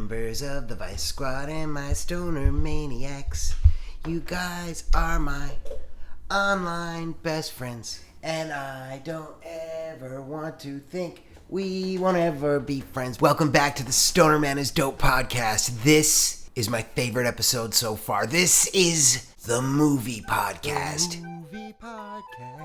members of the Vice Squad and my stoner maniacs. You guys are my online best friends, and I don't ever want to think we won't ever be friends. Welcome back to the Stonerman is Dope podcast. This is my favorite episode so far. This is the movie podcast.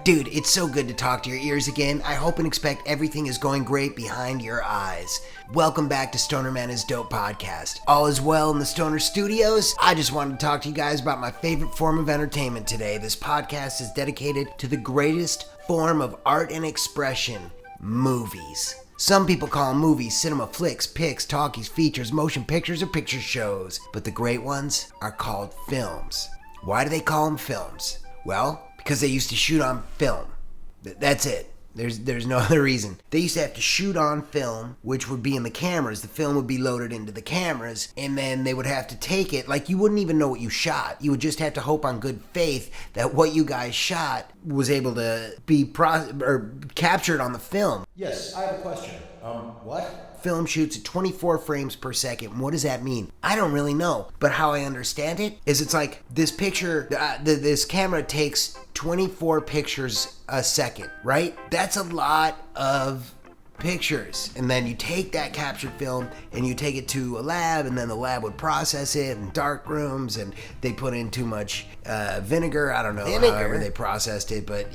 Dude, it's so good to talk to your ears again. I hope and expect everything is going great behind your eyes. Welcome back to Stonerman is Dope podcast. All is well in the Stoner Studios. I just wanted to talk to you guys about my favorite form of entertainment today. This podcast is dedicated to the greatest form of art and expression, movies. Some people call them movies, cinema, flicks, pics, talkies, features, motion pictures, or picture shows. But the great ones are called films. Why do they call them films? Well, because they used to shoot on film. That's it. There's no other reason. They used to have to shoot on film, which would be in the cameras. The film would be loaded into the cameras, and then they would have to take it. Like, you wouldn't even know what you shot. You would just have to hope on good faith that what you guys shot was able to be captured on the film. Yes, I have a question. What? Film shoots at 24 frames per second. What does that mean? I don't really know. But how I understand it is it's like this picture, this camera takes 24 pictures a second, right? That's a lot of pictures. And then you take that captured film and you take it to a lab, and then the lab would process it in dark rooms, and they put in too much vinegar. I don't know however they processed it, but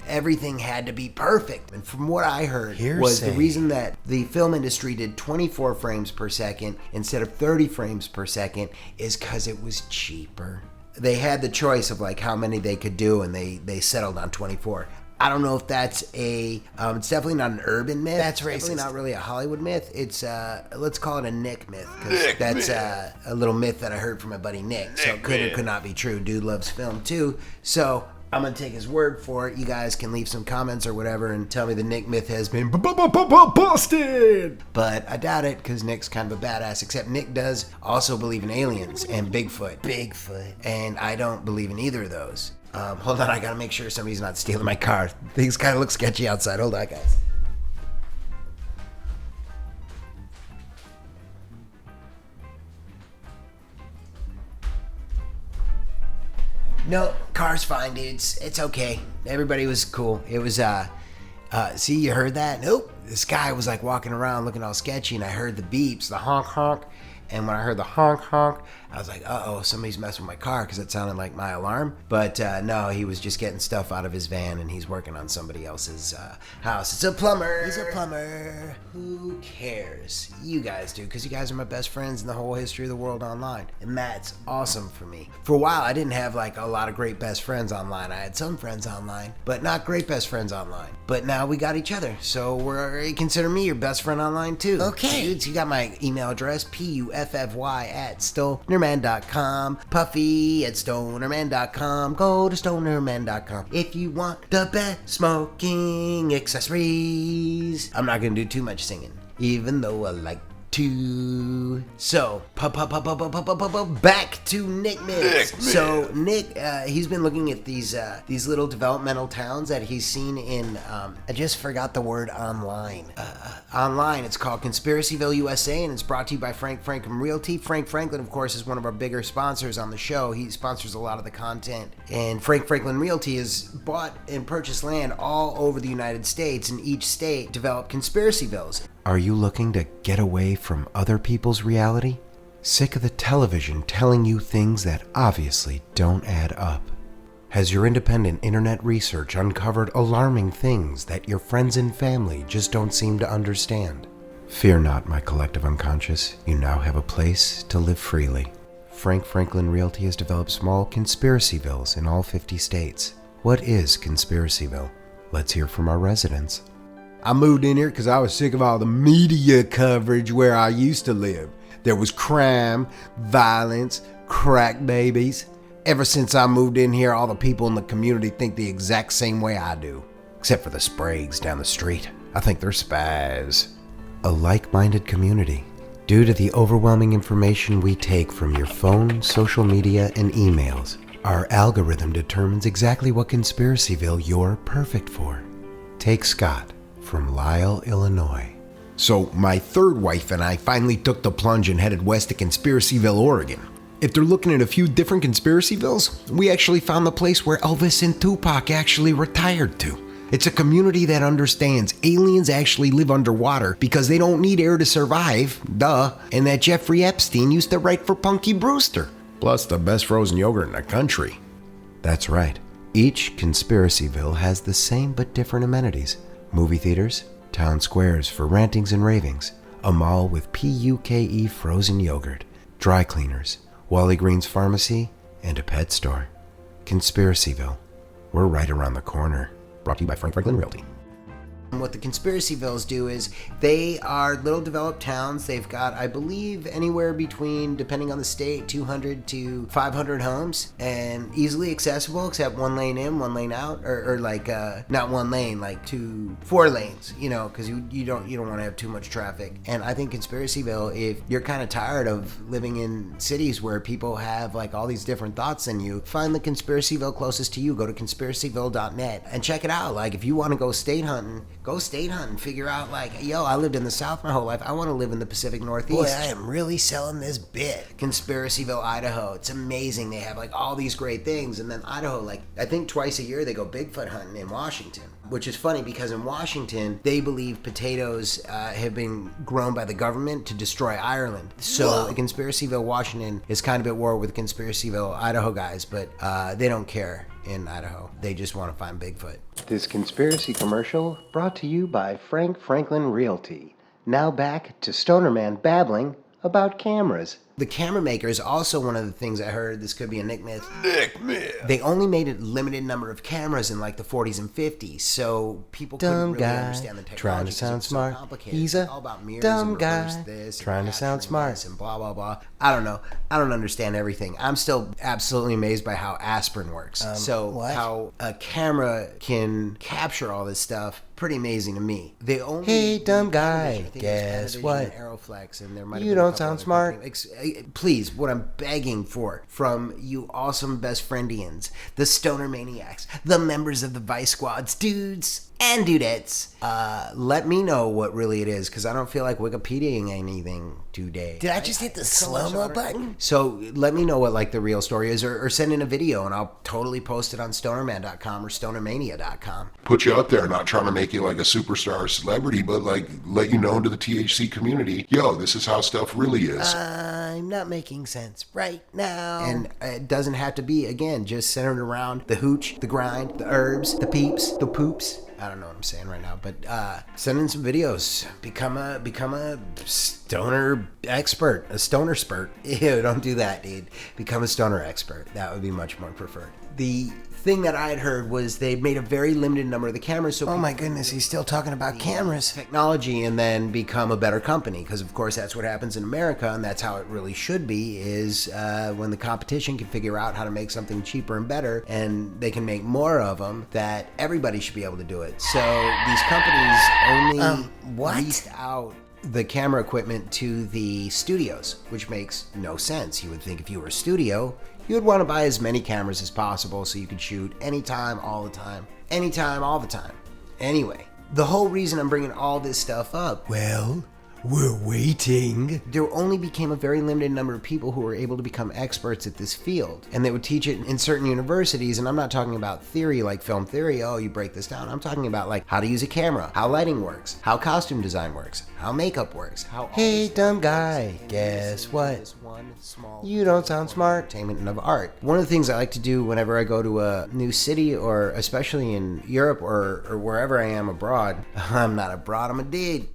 everything had to be perfect. And from what I heard was the reason that the film industry did 24 frames per second instead of 30 frames per second is because it was cheaper. They had the choice of like how many they could do, and they settled on 24. I don't know if that's it's definitely not an urban myth. That's racist. Definitely not really a Hollywood myth. It's, let's call it a Nick myth, because that's a little myth that I heard from my buddy Nick. So it could or could not be true. Dude loves film too. So I'm going to take his word for it. You guys can leave some comments or whatever and tell me the Nick myth has been busted. But I doubt it, because Nick's kind of a badass, except Nick does also believe in aliens and Bigfoot. And I don't believe in either of those. Hold on, I gotta make sure somebody's not stealing my car. Things kind of look sketchy outside. Hold on, guys. No, car's fine, dudes. It's okay. Everybody was cool. It was, see, you heard that? Nope. This guy was like walking around looking all sketchy, and I heard the beeps, the honk honk. And when I heard the honk honk, I was like, uh-oh, somebody's messing with my car, because it sounded like my alarm. But no, he was just getting stuff out of his van, and he's working on somebody else's house. It's a plumber. He's a plumber. Who cares? You guys do, because you guys are my best friends in the whole history of the world online. And that's awesome for me. For a while, I didn't have like a lot of great best friends online. I had some friends online, but not great best friends online. But now we got each other, so consider me your best friend online too. Okay. Dudes, you got my email address, puffy@stonerman.com, puffy@stonerman.com. Go to stonerman.com if you want the best smoking accessories. I'm not gonna do too much singing, even though I like to. So, back to Nick Myths. So, Nick, he's been looking at these little developmental towns that he's seen in, I just forgot the word online. Online, it's called Conspiracyville, USA, and it's brought to you by Frank Franklin Realty. Frank Franklin, of course, is one of our bigger sponsors on the show. He sponsors a lot of the content. And Frank Franklin Realty has bought and purchased land all over the United States, and each state developed Conspiracyvilles. Are you looking to get away from other people's reality? Sick of the television telling you things that obviously don't add up? Has your independent internet research uncovered alarming things that your friends and family just don't seem to understand? Fear not, my collective unconscious. You now have a place to live freely. Frank Franklin Realty has developed small Conspiracyvilles in all 50 states. What is Conspiracyville? Let's hear from our residents. I moved in here because I was sick of all the media coverage where I used to live. There was crime, violence, crack babies. Ever since I moved in here, all the people in the community think the exact same way I do. Except for the Spragues down the street. I think they're spies. A like-minded community. Due to the overwhelming information we take from your phone, social media, and emails, our algorithm determines exactly what Conspiracyville you're perfect for. Take Scott from Lisle, Illinois. So my third wife and I finally took the plunge and headed west to Conspiracyville, Oregon. If they're looking at a few different Conspiracyvilles, we actually found the place where Elvis and Tupac actually retired to. It's a community that understands aliens actually live underwater because they don't need air to survive, duh, and that Jeffrey Epstein used to write for Punky Brewster. Plus the best frozen yogurt in the country. That's right. Each Conspiracyville has the same but different amenities. Movie theaters, town squares for rantings and ravings, a mall with PUKE frozen yogurt, dry cleaners, Wally Green's pharmacy, and a pet store. Conspiracyville. We're right around the corner. Brought to you by Franklin Realty. What the Conspiracyvilles do is they are little developed towns. They've got, I believe, anywhere between, depending on the state, 200 to 500 homes, and easily accessible except one lane in, one lane out, or like not one lane, like 4 lanes, you know, because you don't want to have too much traffic. And I think Conspiracyville, if you're kind of tired of living in cities where people have like all these different thoughts in you, find the Conspiracyville closest to you. Go to conspiracyville.net and check it out. Like if you want to go state hunting, go state hunting. Figure out like, yo, I lived in the South my whole life. I want to live in the Pacific Northeast. Boy, I am really selling this bit. Conspiracyville, Idaho. It's amazing. They have like all these great things. And then Idaho, like I think twice a year they go Bigfoot hunting in Washington. Which is funny because in Washington, they believe potatoes have been grown by the government to destroy Ireland. So Conspiracyville, Washington is kind of at war with Conspiracyville, Idaho guys, but they don't care in Idaho. They just want to find Bigfoot. This conspiracy commercial brought to you by Franklin Realty. Now back to Stonerman babbling about cameras. The camera maker is also one of the things I heard. This could be a Nick myth. They only made a limited number of cameras in like the 40s and 50s, so people couldn't really understand the technology. Trying to sound smart. He's a dumb guy. Trying to sound smart. And blah, blah, blah. I don't know. I don't understand everything. I'm still absolutely amazed by how aspirin works. How a camera can capture all this stuff. Pretty amazing to me. They only Hey, dumb guy, guess what? Aeroflex, and there might You don't sound smart. Please, what I'm begging for from you awesome best friendians, the Stoner Maniacs, the members of the Vice Squads, dudes and dudettes, let me know what really it is, because I don't feel like Wikipediaing anything today. Did I just hit the slow-mo button? So let me know what like the real story is, or send in a video and I'll totally post it on stonerman.com or stonermania.com. Put you out there, not trying to make you like a superstar or celebrity, but like let you know into the THC community, yo, this is how stuff really is. I'm not making sense right now. And it doesn't have to be, again, just centered around the hooch, the grind, the herbs, the peeps, the poops. I don't know what I'm saying right now, but send in some videos. Become a stoner expert, a stoner spurt. Ew, don't do that, dude. Become a stoner expert. That would be much more preferred. The thing that I had heard was they made a very limited number of the cameras. So oh my goodness, he's still talking about cameras. Technology, and then become a better company, because of course that's what happens in America, and that's how it really should be, is when the competition can figure out how to make something cheaper and better, and they can make more of them, that everybody should be able to do it. So these companies only leased out the camera equipment to the studios, which makes no sense. You would think if you were a studio, you would want to buy as many cameras as possible so you could shoot anytime, all the time. Anytime, all the time. Anyway, the whole reason I'm bringing all this stuff up, Well, we're waiting. there only became a very limited number of people who were able to become experts at this field. And they would teach it in certain universities, and I'm not talking about theory like film theory, oh, you break this down. I'm talking about like how to use a camera, how lighting works, how costume design works, how makeup works, how... Hey, dumb guy, guess what? You don't sound smart. Entertainment of art. One of the things I like to do whenever I go to a new city, or especially in Europe or wherever I am abroad, I'm not abroad, I'm a dude.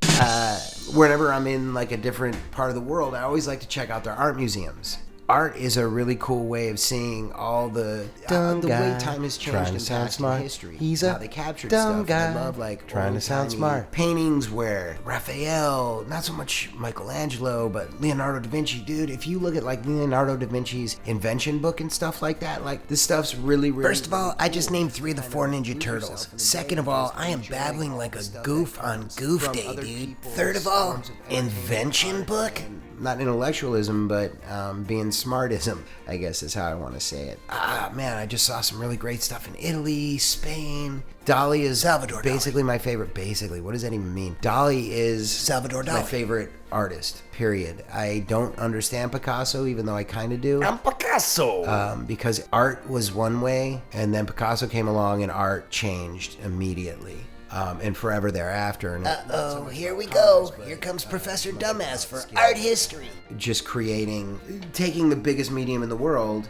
Whenever I'm in like a different part of the world, I always like to check out their art museums. Art is a really cool way of seeing all the way time has changed trying in to sound past smart. history. He's how a they captured dumb stuff. guy. I love like trying to sound old-timey smart. paintings where Raphael, not so much Michelangelo, but Leonardo da Vinci, dude. If you look at like Leonardo da Vinci's invention book and stuff like that, like this stuff's really, really. First of all, I just named 3 of the 4 Ninja Turtles. Second of all, I am babbling like a goof on Goof Day, dude. Third of all, invention book? not intellectualism, but being smartism, I guess is how I want to say it. Man, I just saw some really great stuff in Italy, Spain. Dali is Salvador basically my favorite. Basically, what does that even mean? Dali is Salvador my Dali. favorite artist, period. I don't understand Picasso, even though I kind of do. I'm Picasso. Because art was one way, and then Picasso came along and art changed immediately. And forever thereafter. And Uh-oh, here we go. Here comes Professor Dumbass for art history. just taking the biggest medium in the world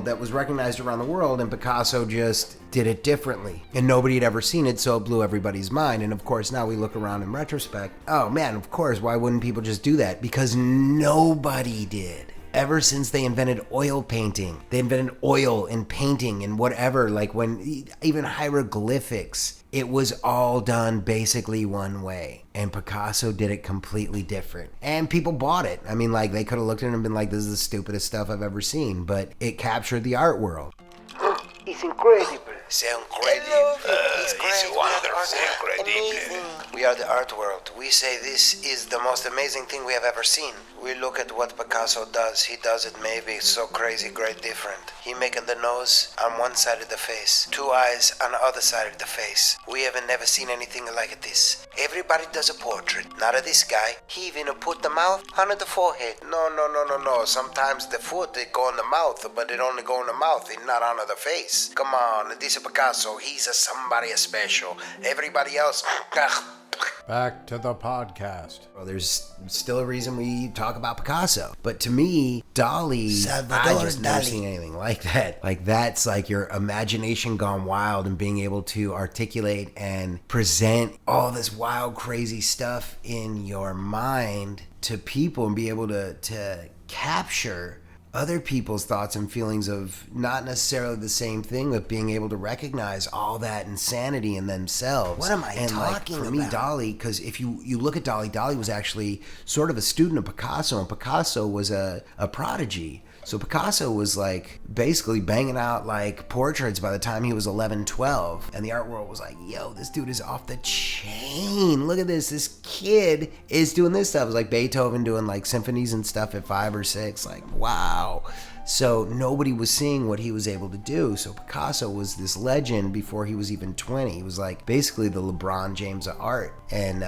that was recognized around the world, and Picasso just did it differently. And nobody had ever seen it, so it blew everybody's mind. And of course, now we look around in retrospect. Oh man, of course, why wouldn't people just do that? Because nobody did. Ever since they invented oil painting, they invented oil and painting and whatever, like when even hieroglyphics, it was all done basically one way. And Picasso did it completely different. And people bought it. I mean, like, they could have looked at it and been like, this is the stupidest stuff I've ever seen. But it captured the art world. It's incredible. C'est incredible. It's wonderful. Incredible. We are the art world. We say this is the most amazing thing we have ever seen. We look at what Picasso does. He does it maybe so crazy, great different. He making the nose on one side of the face, two eyes on the other side of the face. We haven't never seen anything like this. Everybody does a portrait. Not of this guy. He even put the mouth under the forehead. No. Sometimes the foot they go in the mouth, but it only go in the mouth and not under the face. Come on, this is Picasso. He's somebody special. Everybody else. Back to the podcast. Well, there's still a reason we talk about Picasso. But to me, Dali, Salvador I just never Dali. seen anything like that. Like, that's like your imagination gone wild and being able to articulate and present all this wild, crazy stuff in your mind to people and be able to capture other people's thoughts and feelings of not necessarily the same thing, but being able to recognize all that insanity in themselves. What am I and talking for me, about? Dali, because if you look at Dali was actually sort of a student of Picasso, and Picasso was a prodigy. So Picasso was like basically banging out like portraits by the time he was 11, 12. And the art world was like, yo, this dude is off the chain. Look at this. This kid is doing this stuff. It was like Beethoven doing like symphonies and stuff at 5 or 6. Like, wow. So nobody was seeing what he was able to do. So Picasso was this legend before he was even 20. He was like basically the LeBron James of art. And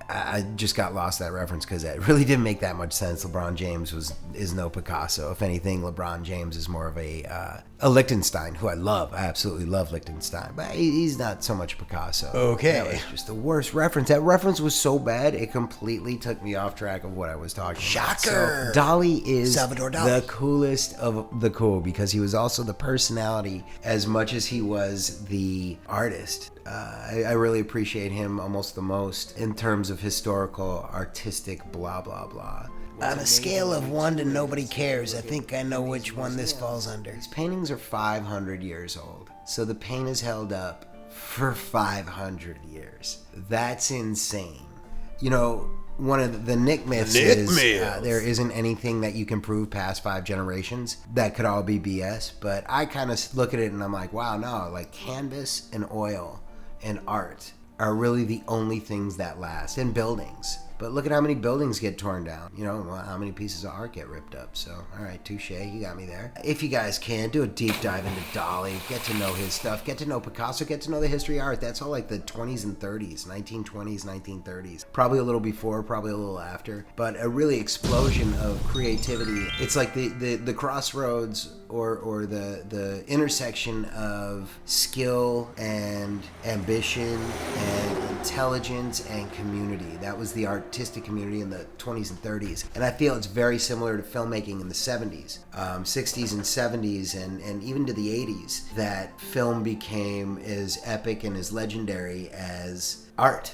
I just got lost that reference because it really didn't make that much sense. LeBron James is no Picasso. If anything, LeBron James is more of a Lichtenstein, who I love. I absolutely love Lichtenstein, but he's not so much Picasso. Okay. That was just the worst reference. That reference was so bad, it completely took me off track of what I was talking about. Shocker. So, Dali is Salvador Dali. the coolest of the cool because he was also the personality as much as he was the artist. I really appreciate him almost the most in terms of historical, artistic, blah, blah, blah. On a scale of 1 to nobody cares, I think I know which one this falls under. These paintings are 500 years old. So the paint is held up for 500 years. That's insane. You know, one of the Nick myths is there isn't anything that you can prove past 5 generations. That could all be BS. But I kind of look at it and I'm like, wow, no, like canvas and oil and art are really the only things that last, and buildings. But look at how many buildings get torn down. You know, how many pieces of art get ripped up. So, all right, touche, you got me there. If you guys can, do a deep dive into Dali. Get to know his stuff. Get to know Picasso. Get to know the history of art. That's all like the 20s and 30s, 1920s, 1930s. Probably a little before, probably a little after. But a really explosion of creativity. It's like the crossroads or the intersection of skill and ambition and intelligence and community. That was the artistic community in the 20s and 30s. And I feel it's very similar to filmmaking in the 70s, 60s and 70s, and even to the 80s, that film became as epic and as legendary as art.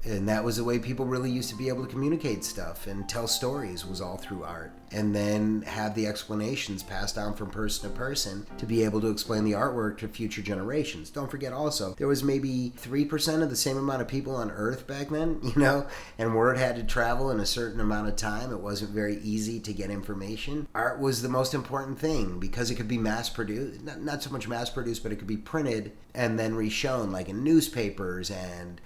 And that was the way people really used to be able to communicate stuff and tell stories, was all through art. And then have the explanations passed down from person to person to be able to explain the artwork to future generations. Don't forget also, there was maybe 3% of the same amount of people on Earth back then, you know, and word had to travel in a certain amount of time. It wasn't very easy to get information. Art was the most important thing because it could be mass produced, not so much mass produced, but it could be printed and then reshown, like in newspapers and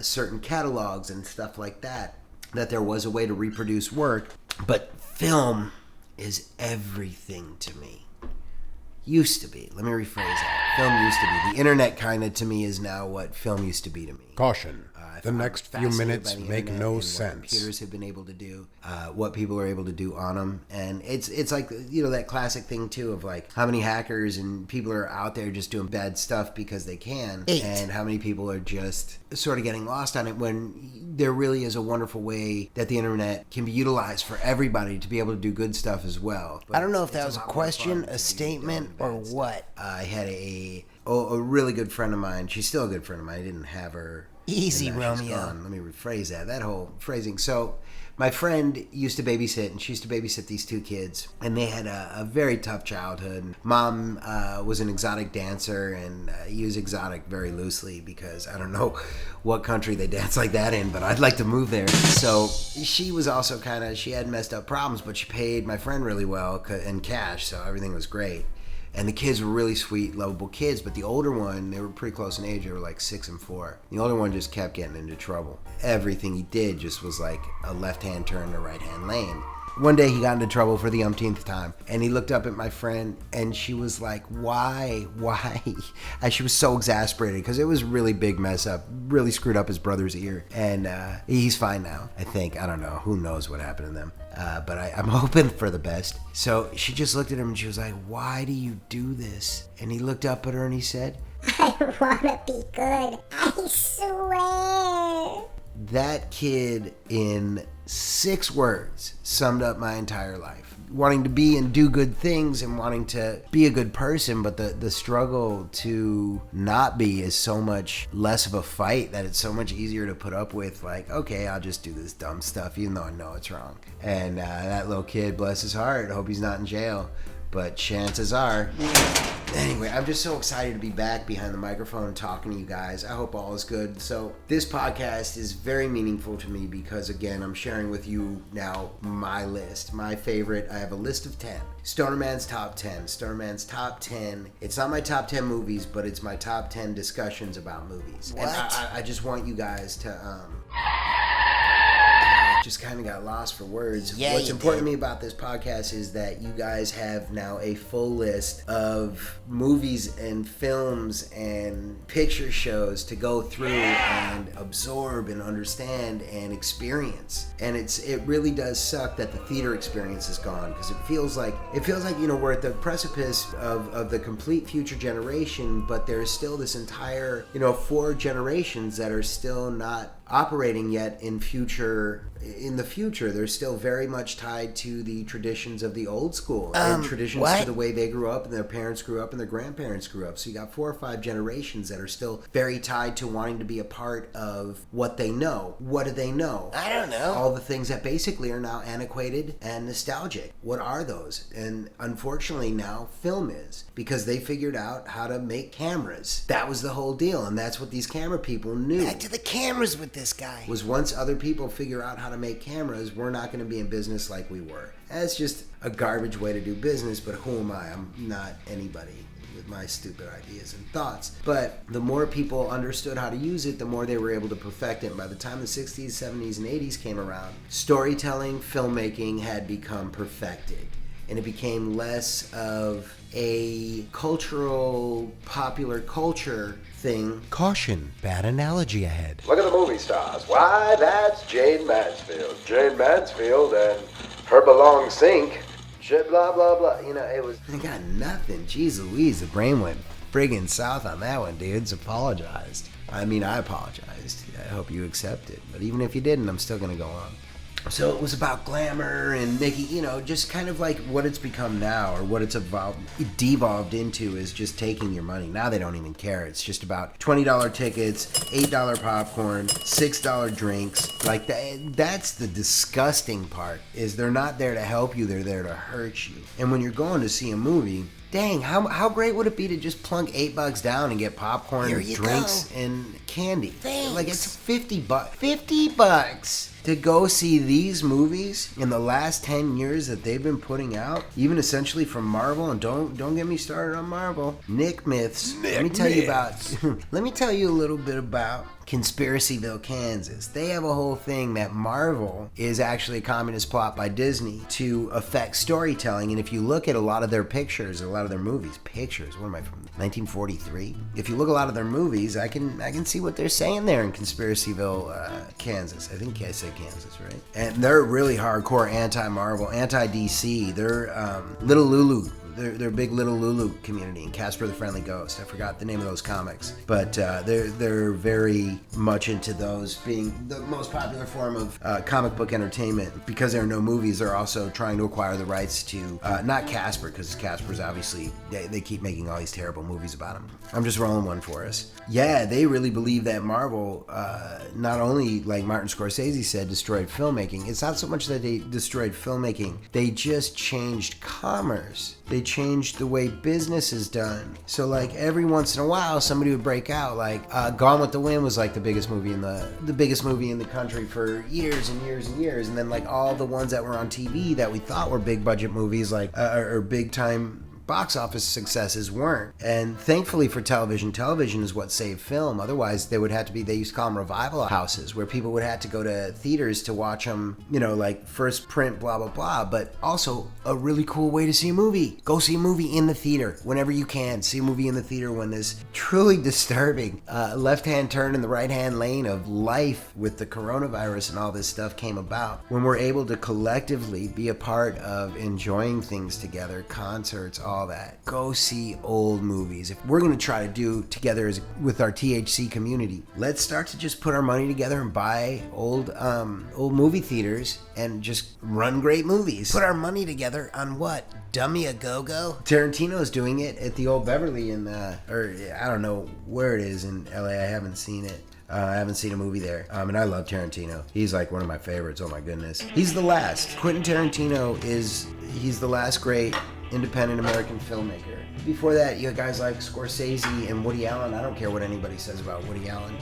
certain catalogs and stuff like that. that there was a way to reproduce work, but film is everything to me. Used to be. Let me rephrase that. Film used to be. The internet kind of to me is now what film used to be to me. Caution. The next few minutes make no What sense. computers have been able to do, what people are able to do on them, and it's like, you know, that classic thing too of like how many hackers and people are out there just doing bad stuff because they can, and how many people are just sort of getting lost on it when there really is a wonderful way that the internet can be utilized for everybody to be able to do good stuff as well. But I don't know if that it's was a lot more question, fun to a do statement, bad or stuff. what. I had a really good friend of mine. She's still a good friend of mine. I didn't have her. Easy, and now she's Romeo. gone. Let me rephrase that whole phrasing. So my friend used to babysit, and she used to babysit these two kids, and they had a very tough childhood. Mom was an exotic dancer, and use exotic very loosely because I don't know what country they dance like that in, but I'd like to move there. So she was also she had messed up problems, but she paid my friend really well in cash, so everything was great. And the kids were really sweet, lovable kids, but the older one, they were pretty close in age. They were like 6 and 4. The older one just kept getting into trouble. Everything he did just was like a left-hand turn to right-hand lane. One day he got into trouble for the umpteenth time, and he looked up at my friend, and she was like, why? And she was so exasperated because it was a really big mess up, really screwed up his brother's ear. And he's fine now, I think. I don't know. Who knows what happened to them? But I'm hoping for the best. So she just looked at him, and she was like, why do you do this? And he looked up at her, and he said, I wanna be good. I swear. That kid, in 6 words, summed up my entire life. Wanting to be and do good things and wanting to be a good person, but the struggle to not be is so much less of a fight that it's so much easier to put up with. Like, okay, I'll just do this dumb stuff even though I know it's wrong. And that little kid, bless his heart, I hope he's not in jail. But chances are. Anyway, I'm just so excited to be back behind the microphone and talking to you guys. I hope all is good. So this podcast is very meaningful to me because, again, I'm sharing with you now my list. My favorite, I have a list of 10. Stonerman's top 10. Stonerman's top 10. It's not my top 10 movies, but it's my top 10 discussions about movies. What? And I just want you guys to... just kind of got lost for words. Yeah, What's you important to did. me about this podcast is that you guys have now a full list of movies and films and picture shows to go through and absorb and understand and experience. And it really does suck that the theater experience is gone because it feels like we're at the precipice of the complete future generation, but there's still this entire 4 generations that are still not operating yet in the future. They're still very much tied to the traditions of the old school and traditions what? to the way they grew up and their parents grew up and their grandparents grew up. So you got 4 or 5 generations that are still very tied to wanting to be a part of what they know. What do they know? I don't know. All the things that basically are now antiquated and nostalgic. What are those? And unfortunately now film is, because they figured out how to make cameras. That was the whole deal, and that's what these camera people knew. Back to the cameras with this guy. Was once other people figure out how to make cameras, we're not going to be in business like we were. That's just a garbage way to do business, but who am I? I'm not anybody with my stupid ideas and thoughts. But the more people understood how to use it, the more they were able to perfect it. And by the time the 60s, 70s, and 80s came around, storytelling, filmmaking had become perfected. And it became less of a cultural, popular culture thing. Caution, bad analogy ahead. Look at the movie stars. Why, that's Jane Mansfield. Jane Mansfield and her belong sink. Shit, blah, blah, blah. It was... I got nothing. Jeez Louise, the brain went friggin' south on that one, dudes. Apologized. I apologized. I hope you accept it. But even if you didn't, I'm still gonna go on. So it was about glamour and making, just kind of like what it's become now, or what it's devolved into is just taking your money. Now they don't even care. It's just about $20 tickets, $8 popcorn, $6 drinks. Like that's the disgusting part, is they're not there to help you, they're there to hurt you. And when you're going to see a movie, dang, how great would it be to just plunk $8 down and get popcorn, Here and you drinks, go. and candy. Thanks. Like, it's $50. $50 to go see these movies in the last 10 years that they've been putting out, even essentially from Marvel. And don't get me started on Marvel. Nick Myths. Let me tell you a little bit about Conspiracyville, Kansas. They have a whole thing that Marvel is actually a communist plot by Disney to affect storytelling. And if you look at a lot of their pictures, a lot of their movies, what am I from? 1943. If you look at a lot of their movies, I can see what they're saying there in Conspiracyville, Kansas. I think I said Kansas, right? And they're really hardcore anti-Marvel, anti-DC. They're Little Lulu. They're a big Little Lulu community, and Casper the Friendly Ghost. I forgot the name of those comics, but they're very much into those being the most popular form of comic book entertainment. Because there are no movies, they're also trying to acquire the rights to not Casper, because Casper's obviously they keep making all these terrible movies about him. I'm just rolling one for us. Yeah, they really believe that Marvel not only, like Martin Scorsese said, destroyed filmmaking. It's not so much that they destroyed filmmaking; they just changed commerce. They changed the way business is done. So like every once in a while, somebody would break out. Like Gone with the Wind was like the biggest movie in the country for years and years and years. And then like all the ones that were on TV that we thought were big budget movies, like or big time box office successes weren't. And thankfully for television is what saved film. Otherwise they used to call them revival houses, where people would have to go to theaters to watch them, like first print, blah blah blah. But also a really cool way to see a movie. Go see a movie in the theater whenever you can. See a movie in the theater when this truly disturbing left-hand turn in the right-hand lane of life with the coronavirus and all this stuff came about. When we're able to collectively be a part of enjoying things together, concerts, all that. Go see old movies. If we're going to try to do together with our THC community, let's start to just put our money together and buy old movie theaters and just run great movies. Put our money together on what? Dummy a Go-Go? Tarantino's doing it at the Old Beverly or I don't know where it is in LA. I haven't seen it. I haven't seen a movie there. And I love Tarantino. He's like one of my favorites. Oh my goodness. He's the last. Quentin Tarantino he's the last great independent American filmmaker. Before that, you had guys like Scorsese and Woody Allen. I don't care what anybody says about Woody Allen.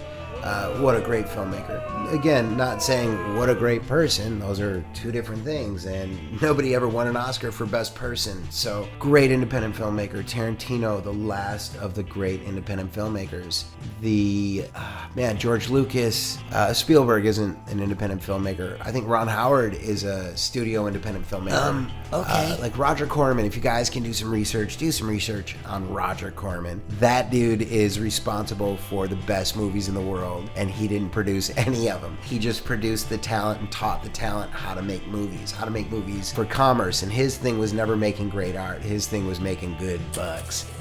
What a great filmmaker. Again, not saying what a great person. Those are two different things. And nobody ever won an Oscar for Best Person. So, great independent filmmaker. Tarantino, the last of the great independent filmmakers. George Lucas. Spielberg isn't an independent filmmaker. I think Ron Howard is a studio independent filmmaker. Okay. Like Roger Corman. If you guys can do some research on Roger Corman. That dude is responsible for the best movies in the world. And he didn't produce any of them. He just produced the talent and taught the talent how to make movies for commerce. And his thing was never making great art. His thing was making good bucks.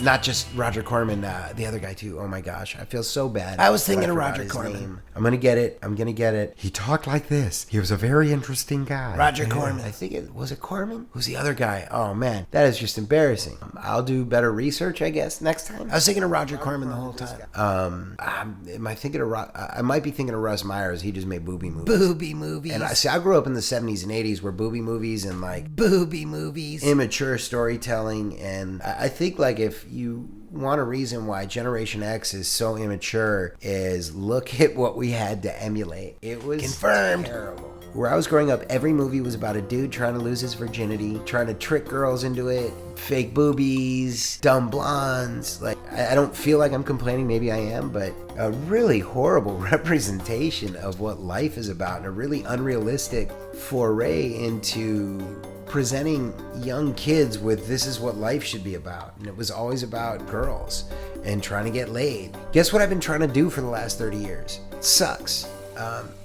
Not just Roger Corman, the other guy too. Oh my gosh, I feel so bad. I was thinking of Roger Corman. I'm gonna get it. He talked like this. He was a very interesting guy. Roger Corman. I think was it Corman? Who's the other guy? Oh man, that is just embarrassing. I'll do better research, I guess, next time. I was thinking of Roger Corman the whole time. I might be thinking of Russ Myers. He just made booby movies. And I grew up in the 70s and 80s where booby movies and like booby movies, immature storytelling. And I think like if you want a reason why Generation X is so immature is look at what we had to emulate. It was confirmed. Terrible. Where I was growing up, every movie was about a dude trying to lose his virginity, trying to trick girls into it, fake boobies, dumb blondes. Like, I don't feel like I'm complaining, maybe I am, but a really horrible representation of what life is about and a really unrealistic foray into presenting young kids with this is what life should be about. And it was always about girls and trying to get laid. Guess what I've been trying to do for the last 30 years? It sucks.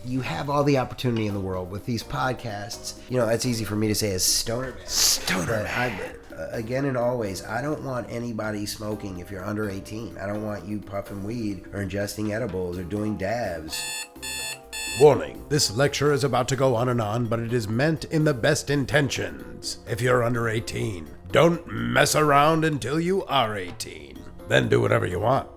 You have all the opportunity in the world with these podcasts. That's easy for me to say as Stonerman. Again and always, I don't want anybody smoking if you're under 18. I don't want you puffing weed or ingesting edibles or doing dabs. Warning, this lecture is about to go on and on, but it is meant in the best intentions. If you're under 18, don't mess around until you are 18. Then do whatever you want.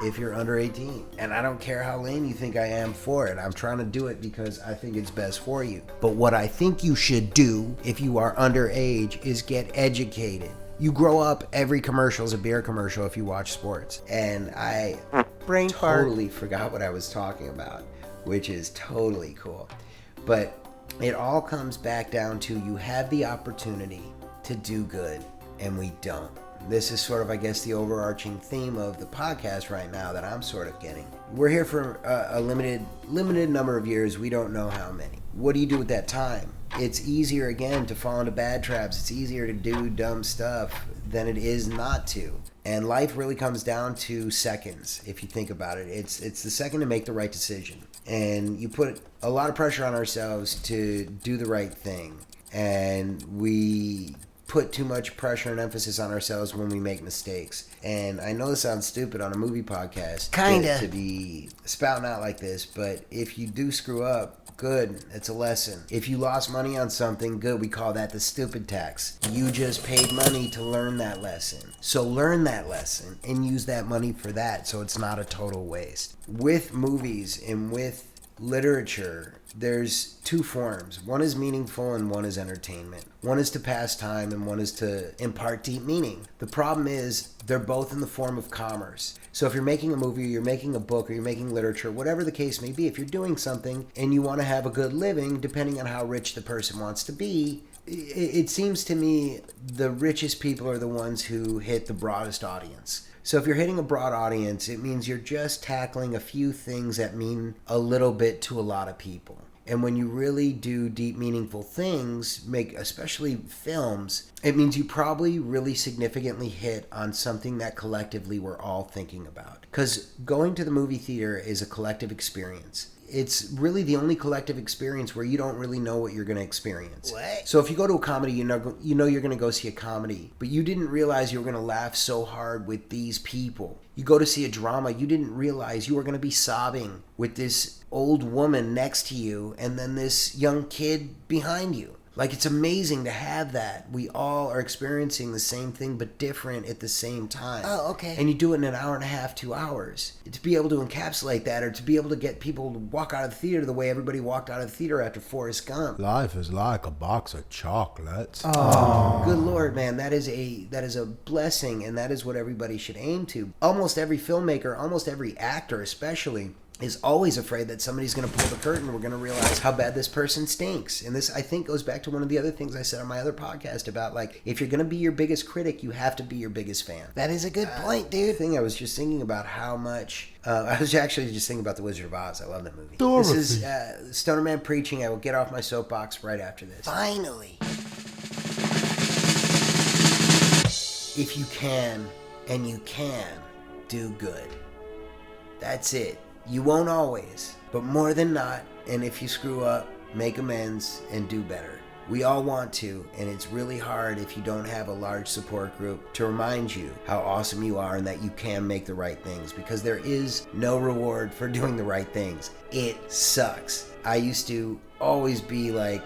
If you're under 18, and I don't care how lame you think I am for it. I'm trying to do it because I think it's best for you. But what I think you should do if you are underage is get educated. You grow up, every commercial is a beer commercial if you watch sports. And I brain fart. Totally forgot what I was talking about, which is totally cool. But it all comes back down to you have the opportunity to do good, and we don't. This is sort of, I guess, the overarching theme of the podcast right now that I'm sort of getting. We're here for a limited number of years. We don't know how many. What do you do with that time? It's easier, again, to fall into bad traps. It's easier to do dumb stuff than it is not to. And life really comes down to seconds, if you think about it. It's the second to make the right decision. And you put a lot of pressure on ourselves to do the right thing. And we put too much pressure and emphasis on ourselves when we make mistakes. And I know this sounds stupid on a movie podcast. Kinda. To be spouting out like this, but if you do screw up, good, it's a lesson. If you lost money on something, good, we call that the stupid tax. You just paid money to learn that lesson. So learn that lesson and use that money for that so it's not a total waste. With movies and with literature, there's two forms. One is meaningful and one is entertainment. One is to pass time and one is to impart deep meaning. The problem is they're both in the form of commerce. So if you're making a movie, or you're making a book, or you're making literature, whatever the case may be, if you're doing something and you want to have a good living, depending on how rich the person wants to be, it seems to me the richest people are the ones who hit the broadest audience. So if you're hitting a broad audience, it means you're just tackling a few things that mean a little bit to a lot of people. And when you really do deep, meaningful things, make especially films, it means you probably really significantly hit on something that collectively we're all thinking about. Because going to the movie theater is a collective experience. It's really the only collective experience where you don't really know what you're going to experience. What? So if you go to a comedy, you know you're going to go see a comedy, but you didn't realize you were going to laugh so hard with these people. You go to see a drama, you didn't realize you were going to be sobbing with this old woman next to you and then this young kid behind you. Like, it's amazing to have that. We all are experiencing the same thing, but different at the same time. Oh, okay. And you do it in an hour and a half, 2 hours. To be able to encapsulate that, or to be able to get people to walk out of the theater the way everybody walked out of the theater after Forrest Gump. Life is like a box of chocolates. Oh, good Lord, man. That is a blessing, and that is what everybody should aim to. Almost every filmmaker, almost every actor especially, is always afraid that somebody's going to pull the curtain and we're going to realize how bad this person stinks. And this, I think, goes back to one of the other things I said on my other podcast about, like, if you're going to be your biggest critic, you have to be your biggest fan. That is a good point, dude. I was just thinking about how much... I was actually just thinking about The Wizard of Oz. I love that movie. Dorothy. This is Stonerman preaching. I will get off my soapbox right after this. Finally. If you can, and you can, do good. That's it. You won't always, but more than not, and if you screw up, make amends and do better. We all want to, and it's really hard if you don't have a large support group to remind you how awesome you are and that you can make the right things, because there is no reward for doing the right things. It sucks. I used to always be like,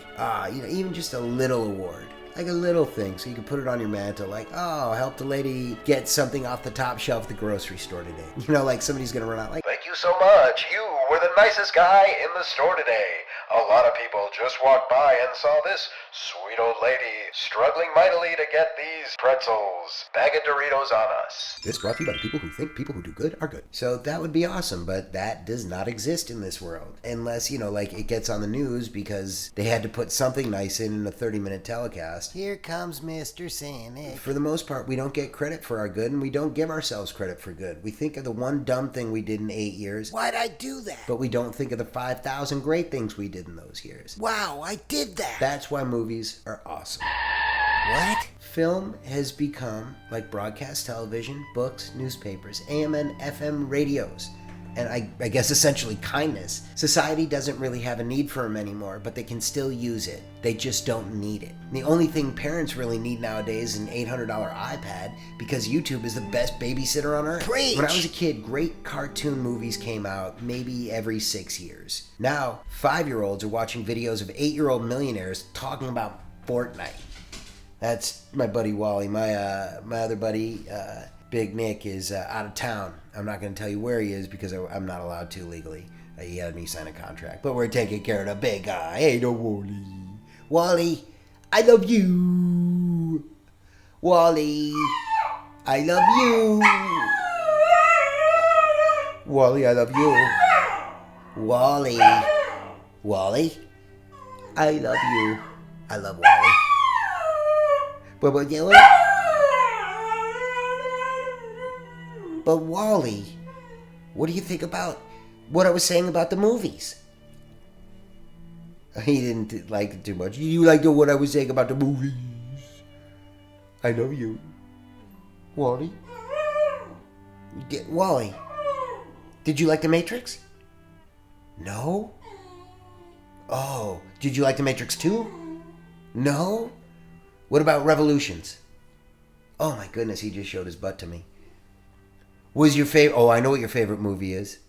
even just a little award. Like a little thing, so you can put it on your mantle, like, oh, helped a lady get something off the top shelf at the grocery store today. You know, like somebody's gonna run out like, Thank you so much. You were the nicest guy in the store today. A lot of people just walked by and saw this sweet old lady struggling mightily to get these pretzels. Bag of Doritos on us. This brought to you by the people who think people who do good are good. So that would be awesome, but that does not exist in this world. Unless, like it gets on the news because they had to put something nice in a 30-minute telecast. Here comes Mr. Sanic. For the most part, we don't get credit for our good, and we don't give ourselves credit for good. We think of the one dumb thing we did in 8 years. Why'd I do that? But we don't think of the 5,000 great things we did in those years. Wow, I did that. That's why movies are awesome. What? Film has become like broadcast television, books, newspapers, AM and FM radios, and I guess essentially kindness. Society doesn't really have a need for them anymore, but they can still use it. They just don't need it. The only thing parents really need nowadays is an $800 iPad, because YouTube is the best babysitter on earth. Preach! When I was a kid, great cartoon movies came out maybe every 6 years. Now, 5-year-olds are watching videos of 8-year-old millionaires talking about Fortnite. That's my buddy Wally. My other buddy, Big Nick, is out of town. I'm not going to tell you where he is because I'm not allowed to legally. He had me sign a contract. But we're taking care of the big guy. Hey, no Wally. Wally, I love you. Wally, I love you. Wally, I love you. Wally. Wally? I love you. I love Wally. But Wally, what do you think about what I was saying about the movies? He didn't like it too much. You liked what I was saying about the movies. I love you. Wally? Wally, did you like The Matrix? No? Oh, did you like The Matrix 2? No? What about Revolutions? Oh my goodness, he just showed his butt to me. Was your favorite... Oh, I know what your favorite movie is.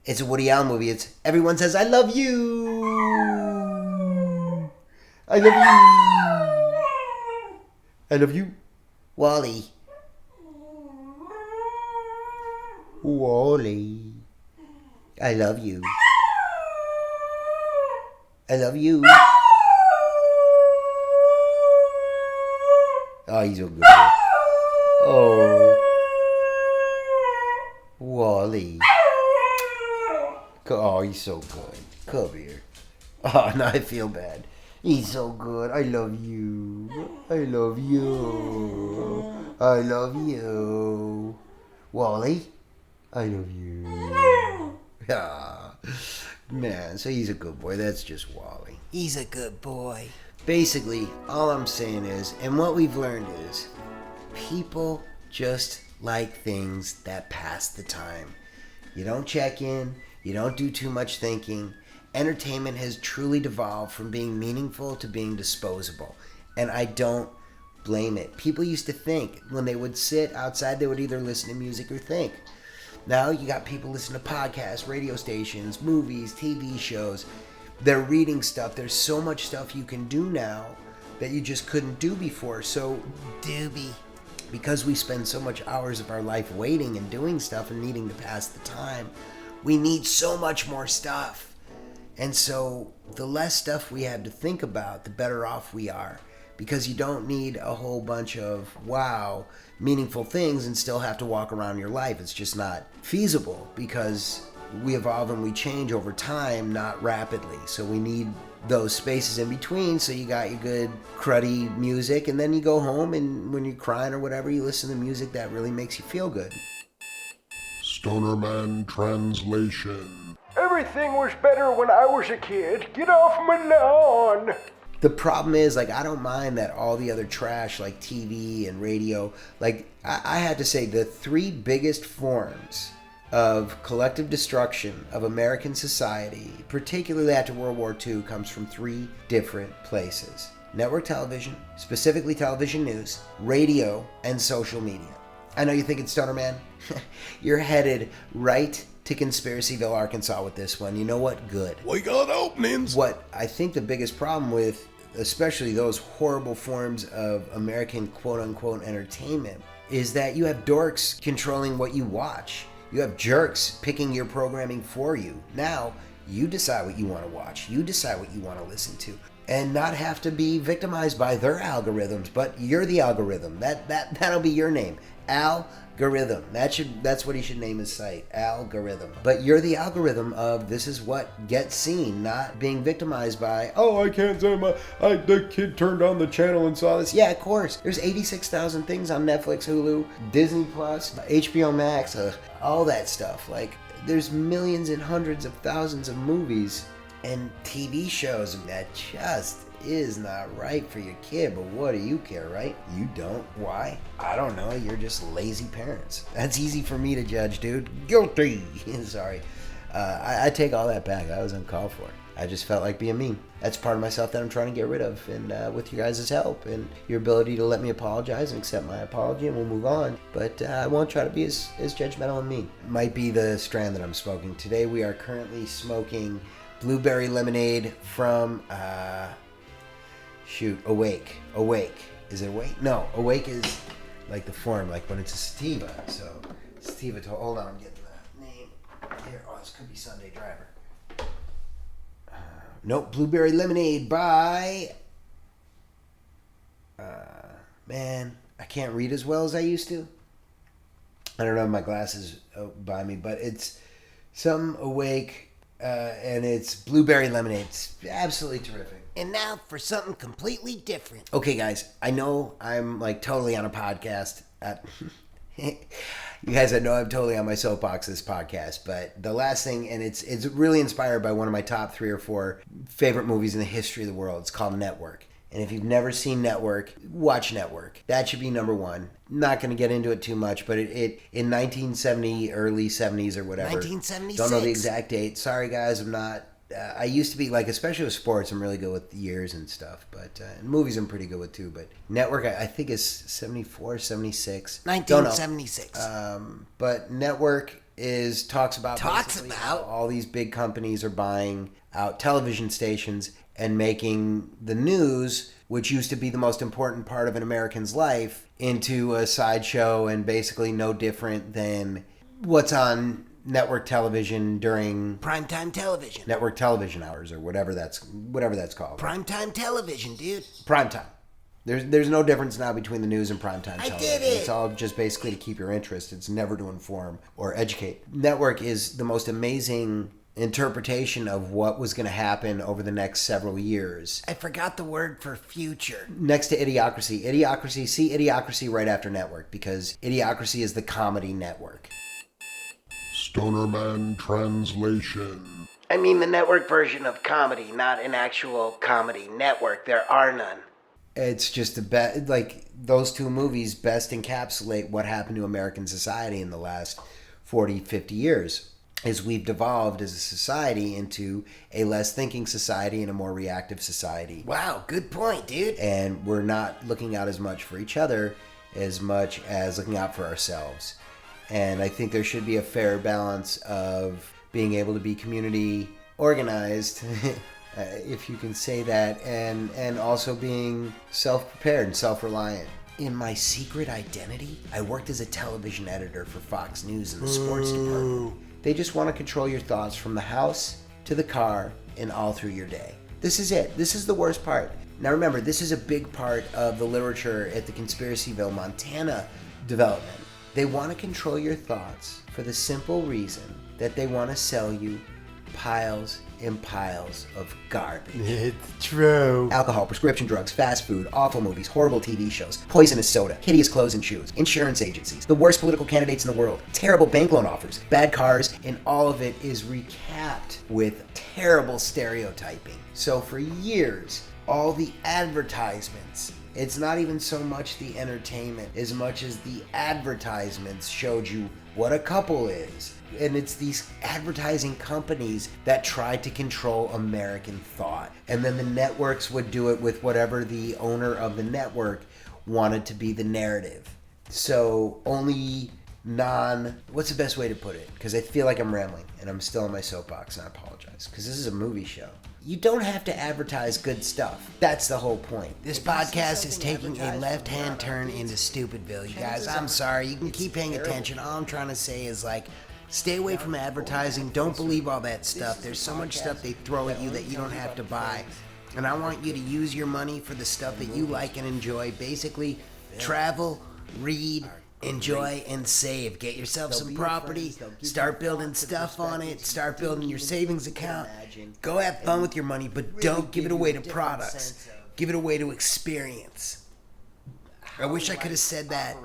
It's a Woody Allen movie. It's Everyone Says I Love You. I love you. I love you. Wally. Wally. I love you. I love you. Oh, he's so good. Oh. Wally. Oh, he's so good. Come here. Oh, now I feel bad. He's so good. I love you. I love you. I love you. Wally, I love you. Ah, man, so he's a good boy. That's just Wally. He's a good boy. Basically, all I'm saying is, and what we've learned is, people just like things that pass the time. You don't check in. You don't do too much thinking. Entertainment has truly devolved from being meaningful to being disposable. And I don't blame it. People used to think when they would sit outside, they would either listen to music or think. Now you got people listening to podcasts, radio stations, movies, TV shows. They're reading stuff. There's so much stuff you can do now that you just couldn't do before. So, because we spend so much hours of our life waiting and doing stuff and needing to pass the time, we need so much more stuff. And so the less stuff we have to think about, the better off we are. Because you don't need a whole bunch of, meaningful things and still have to walk around your life. It's just not feasible because we evolve and we change over time, not rapidly. So we need those spaces in between. So you got your good cruddy music, and then you go home, and when you're crying or whatever, you listen to music that really makes you feel good. Stonerman translation. Everything was better when I was a kid. Get off my lawn. The problem is, I don't mind that all the other trash, like TV and radio, I had to say the three biggest forms of collective destruction of American society, particularly after World War II, comes from three different places. Network television, specifically television news, radio, and social media. I know you think it's Stonerman. You're headed right to Conspiracyville, Arkansas with this one. You know what? Good. We got openings. What I think the biggest problem with, especially those horrible forms of American quote-unquote entertainment, is that you have dorks controlling what you watch. You have jerks picking your programming for you. Now, you decide what you want to watch. You decide what you want to listen to. And not have to be victimized by their algorithms, but you're the algorithm. That'll be your name. Algorithm. That's what he should name his site. Algorithm. But you're the algorithm of this is what gets seen, not being victimized by, I can't say the kid turned on the channel and saw this. Yeah, of course. There's 86,000 things on Netflix, Hulu, Disney Plus, HBO Max, all that stuff. There's millions and hundreds of thousands of movies and TV shows that just is not right for your kid, but what do you care, right? You don't. Why? I don't know. You're just lazy parents. That's easy for me to judge, dude. Guilty. Sorry. I take all that back. I was uncalled for. I just felt like being mean. That's part of myself that I'm trying to get rid of. And with your guys' help and your ability to let me apologize and accept my apology, and we'll move on. But I won't try to be as judgmental and mean. Might be the strand that I'm smoking. Today we are currently smoking blueberry lemonade from... Awake. Is it Awake? No, Awake is like the form, like when it's a sativa. So, sativa, hold on, I'm getting the name here. Oh, this could be Sunday Driver. Nope, Blueberry Lemonade by... man, I can't read as well as I used to. I don't have my glasses by me, but it's Some Awake, and it's blueberry lemonade. It's absolutely terrific. And now for something completely different. Okay, guys, I know I'm like totally on a podcast. You guys, I know I'm totally on my soapbox this podcast, but the last thing, and it's really inspired by one of my top 3 or 4 favorite movies in the history of the world. It's called Network. And if you've never seen Network, watch Network. That should be number 1. Not going to get into it too much, but it in 1970, early 70s or whatever. 1976. Don't know the exact date. Sorry, guys, I'm not. I used to be, like, especially with sports, I'm really good with years and stuff. But movies I'm pretty good with, too. But Network, I think, is 74, 76. 1976. But Network talks about how all these big companies are buying out television stations and making the news, which used to be the most important part of an American's life, into a sideshow and basically no different than what's on network television during Primetime television. network television hours or whatever that's called. Primetime television, dude. Primetime. There's no difference now between the news and primetime television. did it! It's all just basically to keep your interest. It's never to inform or educate. Network is the most amazing interpretation of what was going to happen over the next several years. I forgot the word for future. Next to Idiocracy. See Idiocracy right after Network, because Idiocracy is the comedy network. Stonerman translation. I mean the network version of comedy, not an actual comedy network. There are none. It's just the best. Like, those 2 movies best encapsulate what happened to American society in the last 40, 50 years. Is we've devolved as a society into a less thinking society and a more reactive society. Wow, good point, dude. And we're not looking out as much for each other as much as looking out for ourselves. And I think there should be a fair balance of being able to be community organized, if you can say that, and also being self-prepared and self-reliant. In my secret identity, I worked as a television editor for Fox News in the sports department. They just want to control your thoughts from the house to the car and all through your day. This is it. This is the worst part. Now remember, this is a big part of the literature at the Conspiracyville, Montana development. They want to control your thoughts for the simple reason that they want to sell you piles and piles of garbage. It's true. Alcohol, prescription drugs, fast food, awful movies, horrible TV shows, poisonous soda, hideous clothes and shoes, insurance agencies, the worst political candidates in the world, terrible bank loan offers, bad cars, and all of it is recapped with terrible stereotyping. So for years, all the advertisements, it's not even so much the entertainment as much as the advertisements showed you what a couple is. And it's these advertising companies that tried to control American thought. And then the networks would do it with whatever the owner of the network wanted to be the narrative. So only what's the best way to put it? Because I feel like I'm rambling and I'm still on my soapbox, and I apologize. Because this is a movie show. You don't have to advertise good stuff. That's the whole point. This podcast is taking a left-hand turn into Stupidville, you guys. I'm sorry. You can keep paying attention. All I'm trying to say is, like, stay away from advertising. Don't believe all that stuff. There's so much stuff they throw at you that you don't have to buy. And I want you to use your money for the stuff that you like and enjoy. Basically, travel, read, enjoy, and save. Get yourself some property. Start building stuff on it. Start building your savings account. Go have fun with your money, but don't give it away to products. Give it away to experience. I wish I could have said that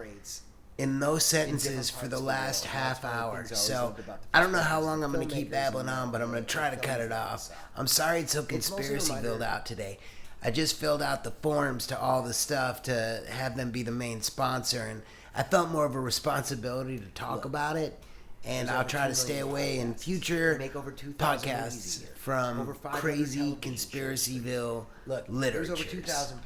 in those sentences for the last half hour. So I don't know how long I'm going to keep babbling on, but I'm going to try to cut it off. I'm sorry it's so conspiracy-filled out today. I just filled out the forms to all the stuff to have them be the main sponsor, and I felt more of a responsibility to talk about it, and I'll try to stay away in future podcasts from crazy Conspiracyville literature. There's over 2,000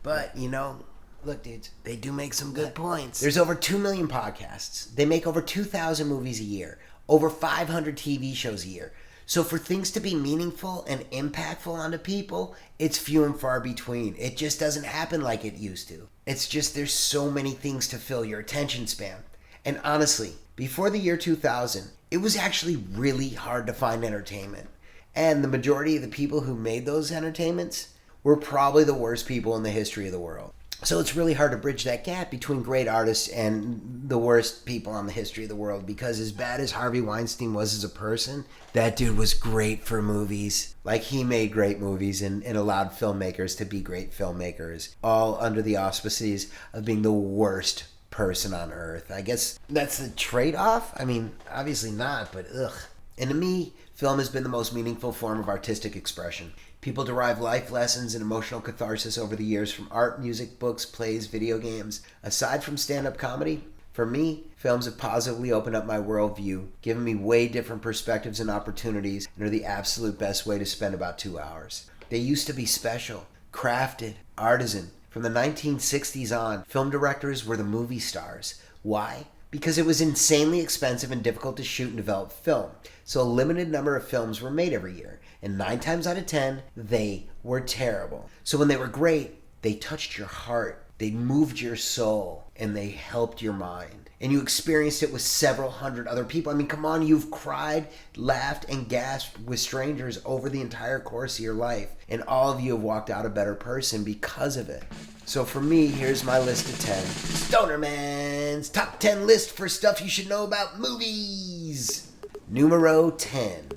But, you know, Look, dudes, they do make some good points. there's over 2 million podcasts. They make over 2,000 movies a year, over 500 TV shows a year. So for things to be meaningful and impactful onto people, it's few and far between. It just doesn't happen like it used to. It's just there's so many things to fill your attention span. And honestly, before the year 2000, it was actually really hard to find entertainment. And the majority of the people who made those entertainments were probably the worst people in the history of the world. So it's really hard to bridge that gap between great artists and the worst people on the history of the world, because as bad as Harvey Weinstein was as a person, that dude was great for movies. Like, he made great movies and allowed filmmakers to be great filmmakers, all under the auspices of being the worst person on earth. I guess that's the trade-off. I mean, obviously not, but ugh. And to me, film has been the most meaningful form of artistic expression. People derive life lessons and emotional catharsis over the years from art, music, books, plays, video games. Aside from stand-up comedy, for me, films have positively opened up my worldview, given me way different perspectives and opportunities, and are the absolute best way to spend about 2 hours. They used to be special, crafted, artisan. From the 1960s on, film directors were the movie stars. Why? Because it was insanely expensive and difficult to shoot and develop film. So a limited number of films were made every year. And 9 times out of 10, they were terrible. So when they were great, they touched your heart, they moved your soul, and they helped your mind. And you experienced it with several hundred other people. I mean, come on, you've cried, laughed, and gasped with strangers over the entire course of your life. And all of you have walked out a better person because of it. So for me, here's my list of 10. Stonerman's top 10 list for stuff you should know about movies. Numero 10.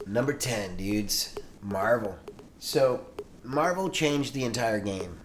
Number 10, dudes. Marvel. So, Marvel changed the entire game.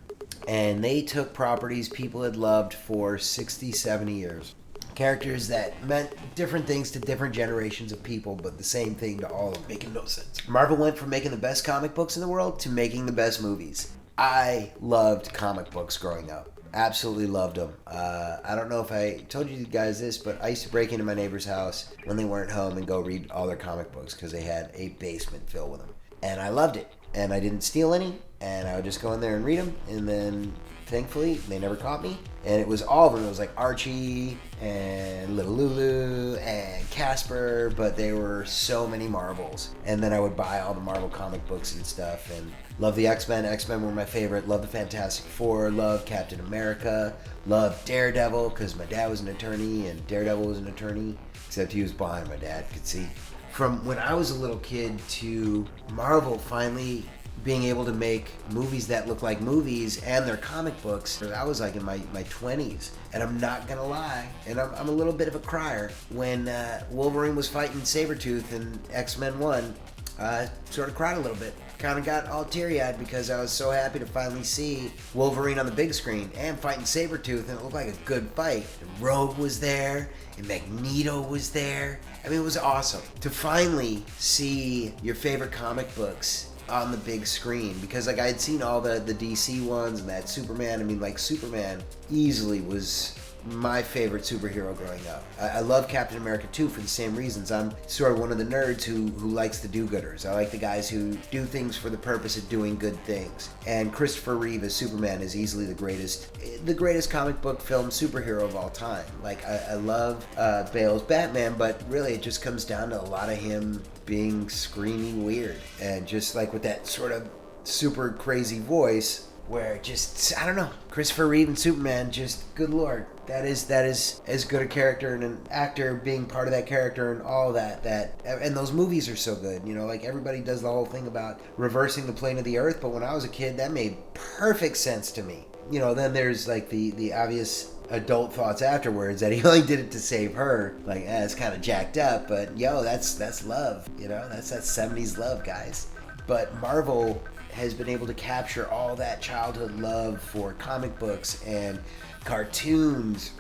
And they took properties people had loved for 60, 70 years. Characters that meant different things to different generations of people, but the same thing to all of them. Making no sense. Marvel went from making the best comic books in the world to making the best movies. I loved comic books growing up. Absolutely loved them. I don't know if I told you guys this, but I used to break into my neighbor's house when they weren't home and go read all their comic books because they had a basement filled with them. And I loved it. And I didn't steal any, and I would just go in there and read them, and then thankfully they never caught me. And it was all of them. It was like Archie and Little Lulu and Casper, but there were so many Marvels. And then I would buy all the Marvel comic books and stuff, and love the X-Men. X-Men were my favorite. Love the Fantastic Four. Love Captain America. Love Daredevil, because my dad was an attorney and Daredevil was an attorney, except he was blind. My dad could see. From when I was a little kid to Marvel finally being able to make movies that look like movies and their comic books, I was like in my 20s. And I'm not gonna lie, and I'm a little bit of a crier. When Wolverine was fighting Sabretooth in X-Men 1, I sort of cried a little bit. Kind of got all teary-eyed because I was so happy to finally see Wolverine on the big screen and fighting Sabretooth, and it looked like a good fight. And Rogue was there, and Magneto was there. I mean, it was awesome to finally see your favorite comic books on the big screen, because like I had seen all the DC ones and that Superman. I mean, like, Superman easily was my favorite superhero growing up. I love Captain America too for the same reasons. I'm sort of one of the nerds who likes the do-gooders. I like the guys who do things for the purpose of doing good things. And Christopher Reeve as Superman is easily the greatest comic book film superhero of all time. Like, I love Bale's Batman, but really it just comes down to a lot of him being screaming weird, and just like with that sort of super crazy voice, where just, I don't know, Christopher Reeve and Superman, just, good lord, that is as good a character, and an actor being part of that character and all that, and those movies are so good, you know, like everybody does the whole thing about reversing the plane of the earth, but when I was a kid, that made perfect sense to me. You know, then there's like the obvious adult thoughts afterwards that he only did it to save her. Like, it's kind of jacked up, but yo, that's love, you know, that's that 70s love, guys. But Marvel has been able to capture all that childhood love for comic books and cartoons,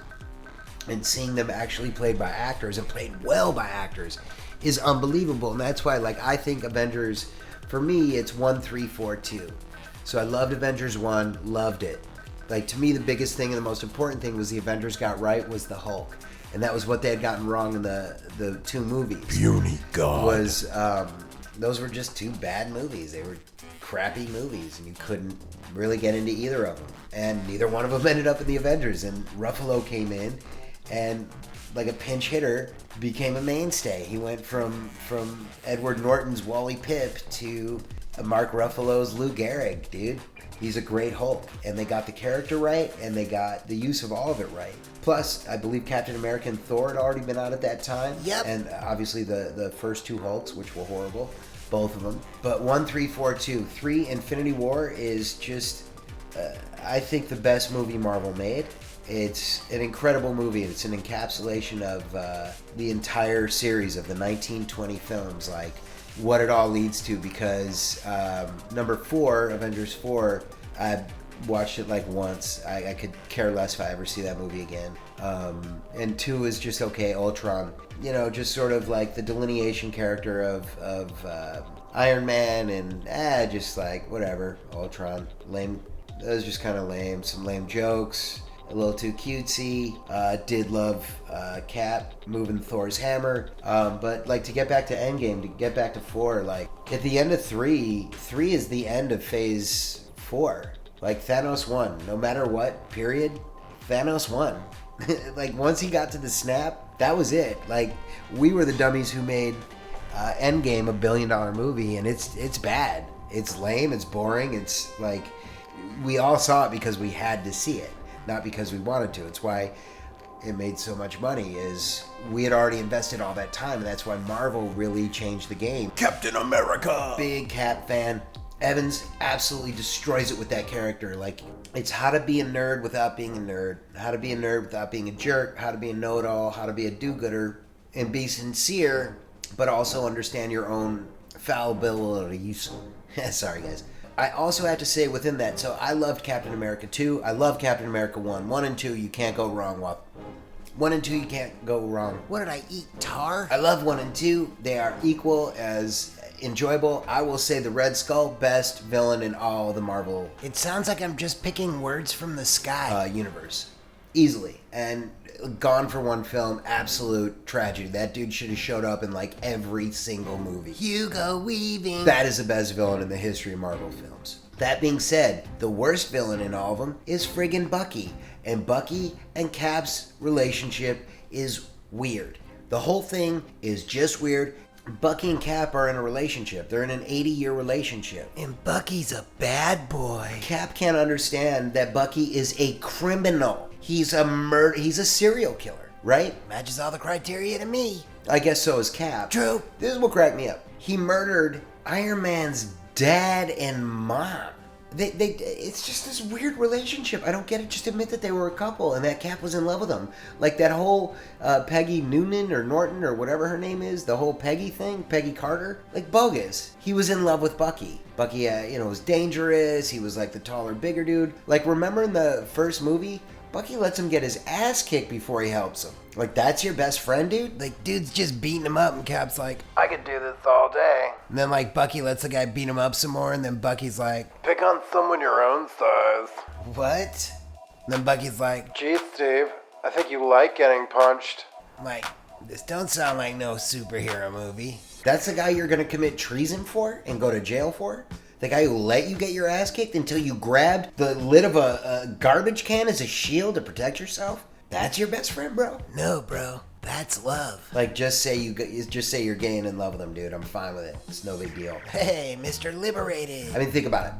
and seeing them actually played by actors, and played well by actors, is unbelievable. And that's why, like, I think Avengers, for me, it's 1, 3, 4, 2. So I loved Avengers 1, loved it. Like, to me, the biggest thing and the most important thing was the Avengers got right was the Hulk. And that was what they had gotten wrong in the 2 movies. Puny God. Was, those were just 2 bad movies. They were crappy movies, and you couldn't really get into either of them. And neither one of them ended up in the Avengers. And Ruffalo came in, and like a pinch hitter, became a mainstay. He went from Edward Norton's Wally Pipp to Mark Ruffalo's Lou Gehrig, dude. He's a great Hulk, and they got the character right, and they got the use of all of it right. Plus, I believe Captain America and Thor had already been out at that time. Yep. And obviously the first 2 Hulks, which were horrible, both of them. But 1, 3, 4, 2, 3, Infinity War is just I think the best movie Marvel made. It's an incredible movie. It's an encapsulation of the entire series of the 1920 films, like what it all leads to. Because number 4, Avengers 4, I watched it like once. I could care less if I ever see that movie again. And 2 is just okay. Ultron, you know, just sort of like the delineation character of Iron Man, and just like whatever. Ultron, lame. That was just kind of lame. Some lame jokes. A little too cutesy. Did love Cap moving Thor's hammer. But like to get back to Endgame, to get back to 4, like at the end of 3 is the end of Phase 4. Like Thanos won. No matter what, period. Thanos won. Like once he got to the snap, that was it. Like we were the dummies who made Endgame $1 billion movie, and it's bad. It's lame. It's boring. It's like we all saw it because we had to see it, not because we wanted to. It's why it made so much money, is we had already invested all that time, and that's why Marvel really changed the game. Captain America! Big Cap fan. Evans absolutely destroys it with that character. Like, it's how to be a nerd without being a nerd, how to be a nerd without being a jerk, how to be a know-it-all, how to be a do-gooder, and be sincere, but also understand your own fallibilities. Sorry, guys. I also have to say within that, so I loved Captain America 2. I love Captain America 1. 1 and 2, you can't go wrong with. 1 and 2, you can't go wrong. What did I eat, tar? I love 1 and 2. They are equal as enjoyable. I will say the Red Skull, best villain in all the Marvel It sounds like I'm just picking words from the sky. universe. Easily. And gone for one film, absolute tragedy. That dude should have showed up in like every single movie. Hugo Weaving. That is the best villain in the history of Marvel films. That being said, the worst villain in all of them is friggin' Bucky. And Bucky and Cap's relationship is weird. The whole thing is just weird. Bucky and Cap are in a relationship. They're in an 80-year relationship. And Bucky's a bad boy. Cap can't understand that Bucky is a criminal. He's a serial killer, right? Matches all the criteria to me. I guess so is Cap. True. This is what cracked me up. He murdered Iron Man's dad and mom. It's just this weird relationship. I don't get it. Just admit that they were a couple and that Cap was in love with them. Like that whole Peggy Noonan or Norton or whatever her name is, the whole Peggy thing, Peggy Carter, like bogus. He was in love with Bucky. Bucky, was dangerous. He was like the taller, bigger dude. Like remember in the first movie, Bucky lets him get his ass kicked before he helps him. Like, that's your best friend, dude? Like, dude's just beating him up, and Cap's like, I could do this all day. and then, like, Bucky lets the guy beat him up some more, and then Bucky's like, Pick on someone your own size. what? And then Bucky's like, Geez, Steve, I think you like getting punched. this don't sound like no superhero movie. That's the guy you're gonna commit treason for and go to jail for? The guy who let you get your ass kicked until you grabbed the lid of a garbage can as a shield to protect yourself? That's your best friend, bro? No, bro, that's love. Like, just say you're gay and in love with him, dude. I'm fine with it. It's no big deal. Hey, Mr. Liberated. I mean, think about it.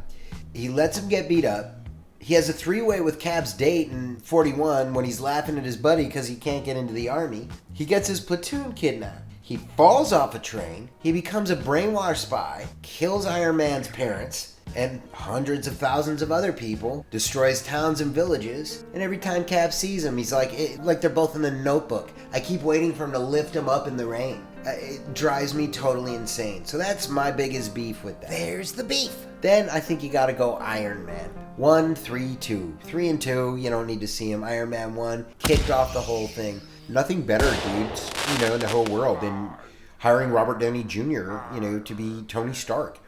He lets him get beat up. He has a 3-way with Cap's date in 41 when he's laughing at his buddy because he can't get into the army. He gets his platoon kidnapped. He falls off a train. He becomes a brainwashed spy, kills Iron Man's parents and hundreds of thousands of other people, destroys towns and villages, and every time Cap sees him, he's like they're both in the Notebook. I keep waiting for him to lift him up in the rain. It drives me totally insane. So that's my biggest beef with that. There's the beef. Then I think you gotta go Iron Man. 1, 3, 2. 3 and 2, you don't need to see him. Iron Man 1 kicked off the whole thing. Nothing better, dudes, in the whole world than hiring Robert Downey Jr., to be Tony Stark.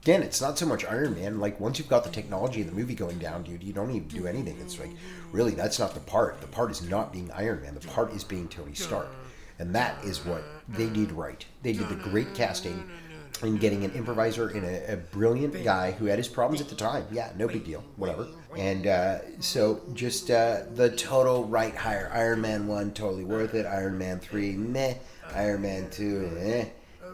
Again, it's not so much Iron Man. Like, once you've got the technology of the movie going down, dude, you don't need to do anything. It's like, really, that's not the part. The part is not being Iron Man. The part is being Tony Stark. And that is what they did right. They did the great casting and getting an improviser and a brilliant guy who had his problems at the time. Yeah, no big deal. Whatever. And so just the total right hire. Iron Man 1, totally worth it. Iron Man 3, meh. Iron Man 2, eh.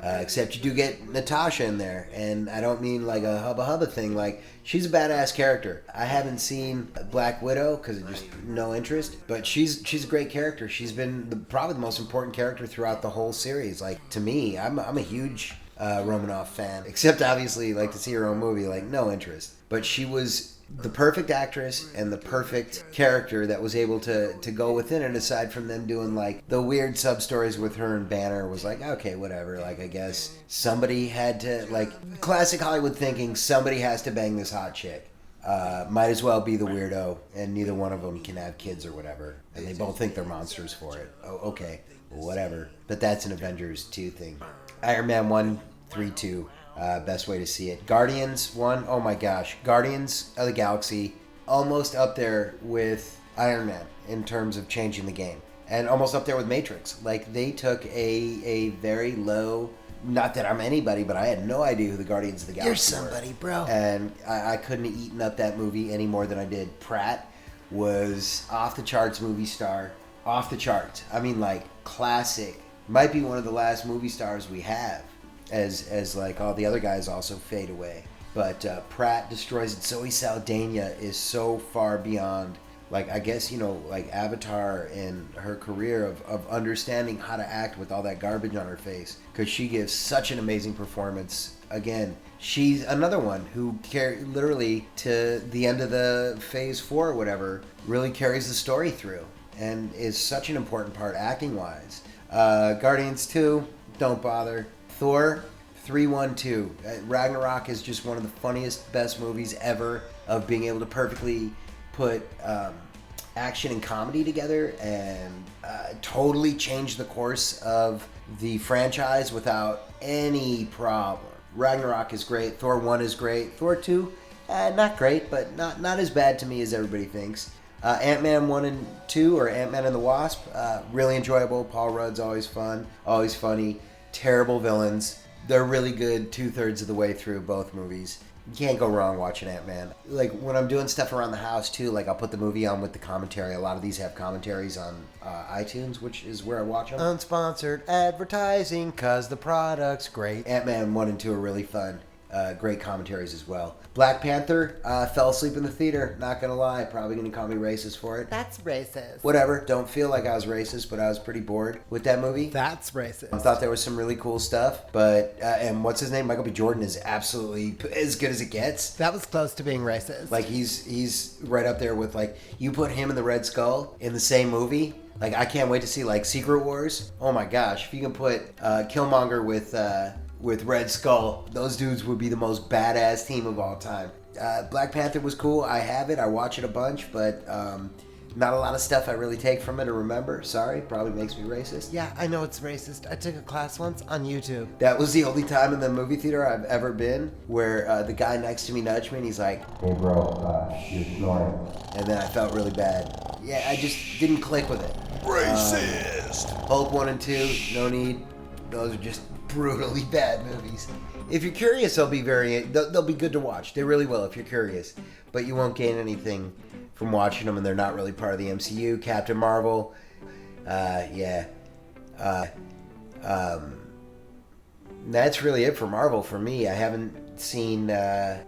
Except you do get Natasha in there, and I don't mean like a hubba hubba thing. Like, she's a badass character. I haven't seen Black Widow because of just no interest, but she's a great character. She's been probably the most important character throughout the whole series. Like, to me, I'm a huge Romanoff fan, except obviously like to see her own movie. Like, no interest, but she was the perfect actress and the perfect character that was able to go within it, aside from them doing like the weird sub stories with her and Banner. Was like, okay, whatever, like I guess somebody had to, like classic Hollywood thinking, somebody has to bang this hot chick. Might as well be the weirdo, and neither one of them can have kids or whatever, and they both think they're monsters for it. Oh, okay, whatever. But that's an Avengers 2 thing. Iron Man 1, 3, 2. Best way to see it. Guardians 1, oh my gosh. Guardians of the Galaxy, almost up there with Iron Man in terms of changing the game. And almost up there with Matrix. Like, they took a very low... Not that I'm anybody, but I had no idea who the Guardians of the Galaxy were. You're somebody, bro. And I couldn't have eaten up that movie any more than I did. Pratt was off the charts movie star. Off the charts. I mean, like, classic. Might be one of the last movie stars we have. As like all the other guys also fade away. But Pratt destroys it. Zoe Saldana is so far beyond, like, I guess, you know, like Avatar and her career of understanding how to act with all that garbage on her face. Because she gives such an amazing performance. Again, she's another one who literally to the end of the phase 4 or whatever, really carries the story through. And is such an important part acting wise. Guardians 2, don't bother. Thor 3-1-2. Ragnarok is just one of the funniest, best movies ever of being able to perfectly put action and comedy together and totally change the course of the franchise without any problem. Ragnarok is great. Thor 1 is great. Thor 2, not great, but not as bad to me as everybody thinks. Ant-Man 1 and 2, or Ant-Man and the Wasp, really enjoyable. Paul Rudd's always fun, always funny. Terrible villains. They're really good 2/3 of the way through both movies. You can't go wrong watching Ant-Man. Like, when I'm doing stuff around the house, too, like, I'll put the movie on with the commentary. A lot of these have commentaries on iTunes, which is where I watch them. Unsponsored advertising, cause the product's great. Ant-Man 1 and 2 are really fun. Great commentaries as well. Black Panther, fell asleep in the theater. Not gonna lie, probably gonna call me racist for it. That's racist. Whatever, don't feel like I was racist, but I was pretty bored with that movie. That's racist. I thought there was some really cool stuff, but, and what's his name? Michael B. Jordan is absolutely as good as it gets. That was close to being racist. Like, he's right up there with, like, you put him and the Red Skull in the same movie. Like, I can't wait to see, like, Secret Wars. Oh my gosh, if you can put Killmonger with Red Skull, those dudes would be the most badass team of all time. Black Panther was cool. I have it. I watch it a bunch, but not a lot of stuff I really take from it or remember. Sorry, probably makes me racist. Yeah, I know it's racist. I took a class once on YouTube. That was the only time in the movie theater I've ever been where the guy next to me nudged me and he's like, "Hey bro, you're snoring." And then I felt really bad. Yeah, I just didn't click with it. Racist! Hulk 1 and 2, no need. Those are just brutally bad movies. If you're curious, they'll be good to watch. They really will if you're curious. But you won't gain anything from watching them, and they're not really part of the MCU. Captain Marvel, that's really it for Marvel for me. I haven't seen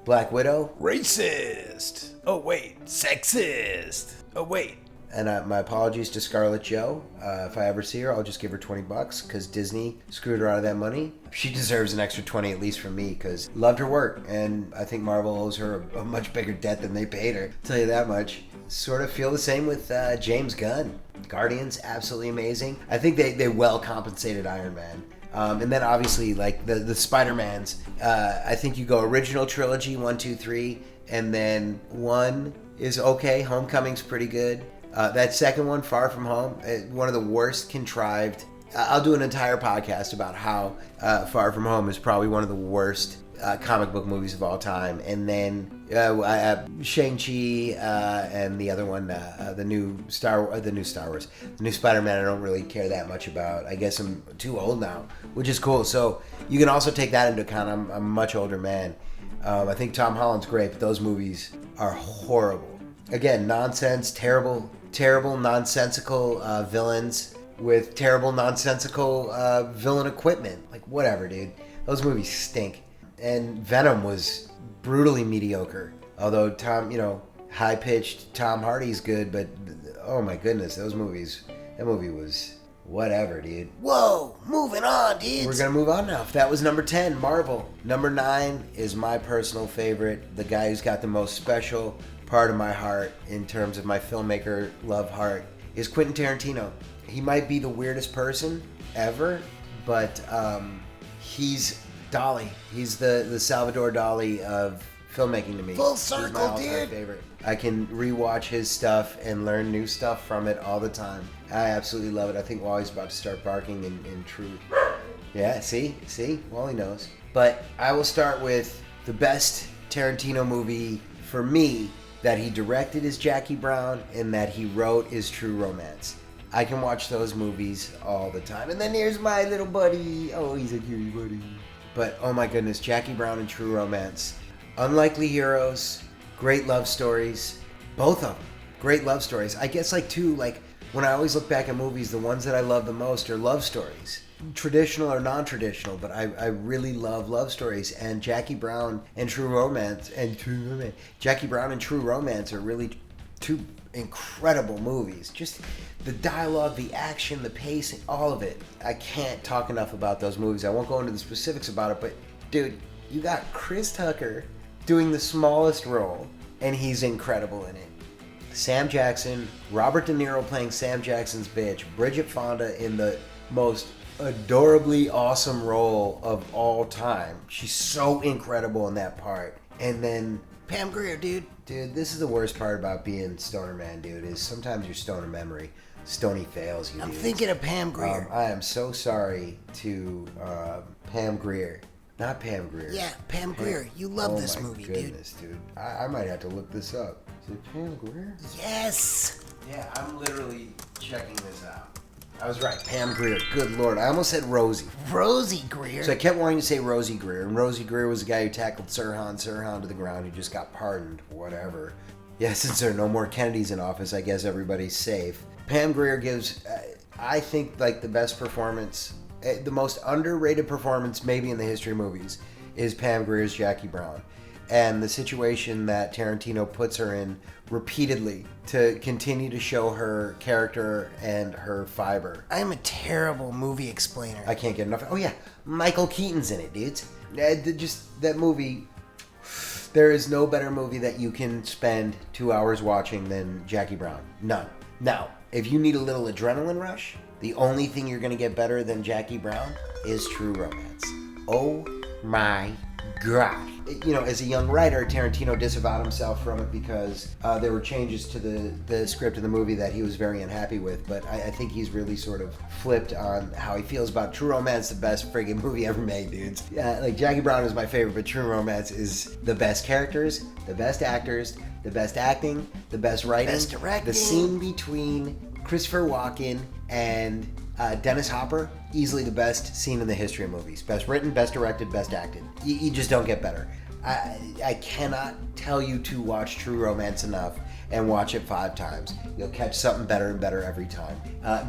Black Widow. Racist! Oh wait, sexist! Oh wait. And my apologies to Scarlett Jo. If I ever see her, I'll just give her $20 because Disney screwed her out of that money. She deserves an extra 20 at least from me because loved her work, and I think Marvel owes her a much bigger debt than they paid her. I'll tell you that much. Sort of feel the same with James Gunn. Guardians, absolutely amazing. I think they well compensated Iron Man. And then obviously like the Spider-Mans. I think you go original trilogy 1, 2, 3, and then 1 is okay. Homecoming's pretty good. That second one, Far From Home, one of the worst contrived. I'll do an entire podcast about how Far From Home is probably one of the worst comic book movies of all time. And then Shang-Chi and the other one, the new Star Wars, the new Spider-Man. I don't really care that much about. I guess I'm too old now, which is cool. So you can also take that into account. I'm a much older man. I think Tom Holland's great, but those movies are horrible. Again, nonsense, terrible, nonsensical villains with terrible, nonsensical villain equipment. Like, whatever, dude. Those movies stink. And Venom was brutally mediocre. Although high-pitched Tom Hardy's good, but oh my goodness, that movie was Whatever, dude. Whoa, moving on, dude. We're gonna move on now. That was number 10, Marvel. Number 9 is my personal favorite. The guy who's got the most special part of my heart in terms of my filmmaker love heart is Quentin Tarantino. He might be the weirdest person ever, but he's Dali. He's the Salvador Dali of filmmaking to me. Full He's my circle, all-time dude. favorite. I can rewatch his stuff and learn new stuff from it all the time. I absolutely love it. I think Wally's about to start barking in truth. Yeah, see? Wally knows. But I will start with the best Tarantino movie for me that he directed is Jackie Brown and that he wrote is True Romance. I can watch those movies all the time. And then here's my little buddy. Oh, he's a cutie buddy. But oh my goodness, Jackie Brown and True Romance. Unlikely heroes, great love stories. Both of them, great love stories. I guess when I always look back at movies, the ones that I love the most are love stories. Traditional or non-traditional, but I really love love stories. And Jackie Brown and True Romance Jackie Brown and True Romance are really two incredible movies. Just the dialogue, the action, the pacing, all of it. I can't talk enough about those movies. I won't go into the specifics about it, but dude, you got Chris Tucker doing the smallest role, and he's incredible in it. Sam Jackson, Robert De Niro playing Sam Jackson's bitch, Bridget Fonda in the most adorably awesome role of all time. She's so incredible in that part. And then Pam Grier, dude. Dude, this is the worst part about being Stonerman, dude, is sometimes your stoner memory stony fails you, I'm dudes. thinking of Pam Grier. I am so sorry to Pam Grier. Not Pam Grier. Yeah, Pam Grier. You love this movie, dude. Oh my goodness, dude. I might have to look this up. Is it Pam Grier? Yes. Yeah, I'm literally checking this out. I was right. Pam Grier. Good Lord. I almost said Rosie. Rosie Grier. So I kept wanting to say Rosie Grier. And Rosie Grier was the guy who tackled Sirhan to the ground. Who just got pardoned. Whatever. Yeah, since there are no more Kennedys in office, I guess everybody's safe. Pam Grier gives, I think, the best performance, the most underrated performance maybe in the history of movies is Pam Grier's Jackie Brown. And the situation that Tarantino puts her in repeatedly to continue to show her character and her fiber. I'm a terrible movie explainer. I can't get enough. Oh yeah, Michael Keaton's in it, dudes. Just that movie. There is no better movie that you can spend 2 hours watching than Jackie Brown. None. Now, if you need a little adrenaline rush, the only thing you're going to get better than Jackie Brown is True Romance. Oh my God. You know, as a young writer, Tarantino disavowed himself from it because there were changes to the script of the movie that he was very unhappy with. But I think he's really sort of flipped on how he feels about True Romance, the best friggin' movie ever made, dudes. Yeah, Jackie Brown is my favorite, but True Romance is the best characters, the best actors, the best acting, the best writing, best directing. The scene between Christopher Walken and Dennis Hopper, easily the best scene in the history of movies. Best written, best directed, best acted. You just don't get better. I cannot tell you to watch True Romance enough and watch it 5 times. You'll catch something better and better every time.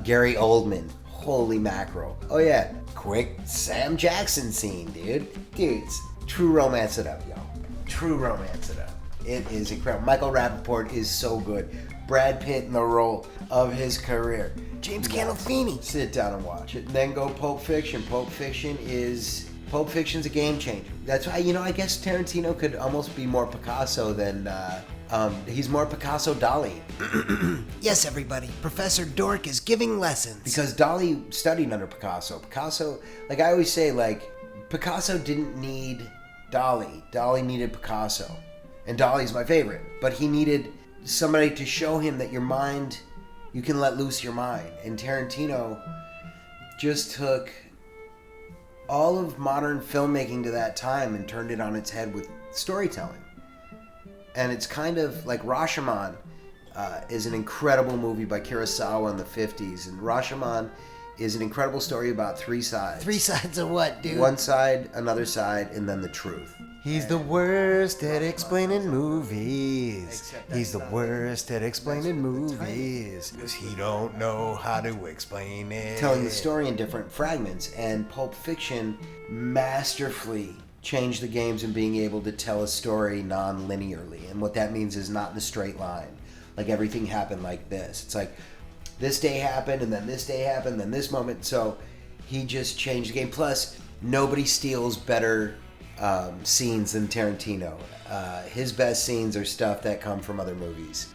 Gary Oldman, holy mackerel. Oh yeah, quick Sam Jackson scene, dude. Dudes, True Romance it up, y'all. True Romance it up. It is incredible. Michael Rappaport is so good. Brad Pitt in the role of his career. James Gandolfini. Sit down and watch it. Then go Pulp Fiction. Pulp Fiction's a game changer. That's why, I guess Tarantino could almost be more Picasso than, he's more Picasso Dali. Yes, everybody. Professor Dork is giving lessons. Because Dali studied under Picasso. Picasso, I always say, Picasso didn't need Dali. Dali needed Picasso. And Dali's my favorite. But he needed somebody to show him that you can let loose your mind. And Tarantino just took all of modern filmmaking to that time and turned it on its head with storytelling. And it's kind of like Rashomon is an incredible movie by Kurosawa in the 50s. And Rashomon is an incredible story about 3 sides. 3 sides of what, dude? One side, another side, and then the truth. He's the worst at explaining movies. He's the worst at explaining movies. Because he don't know how to explain it. Telling the story in different fragments. And Pulp Fiction masterfully changed the games in being able to tell a story non-linearly. And what that means is not in a straight line. Everything happened like this. It's this day happened, and then this day happened, then this moment. So he just changed the game. Plus, nobody steals better scenes than Tarantino. His best scenes are stuff that come from other movies.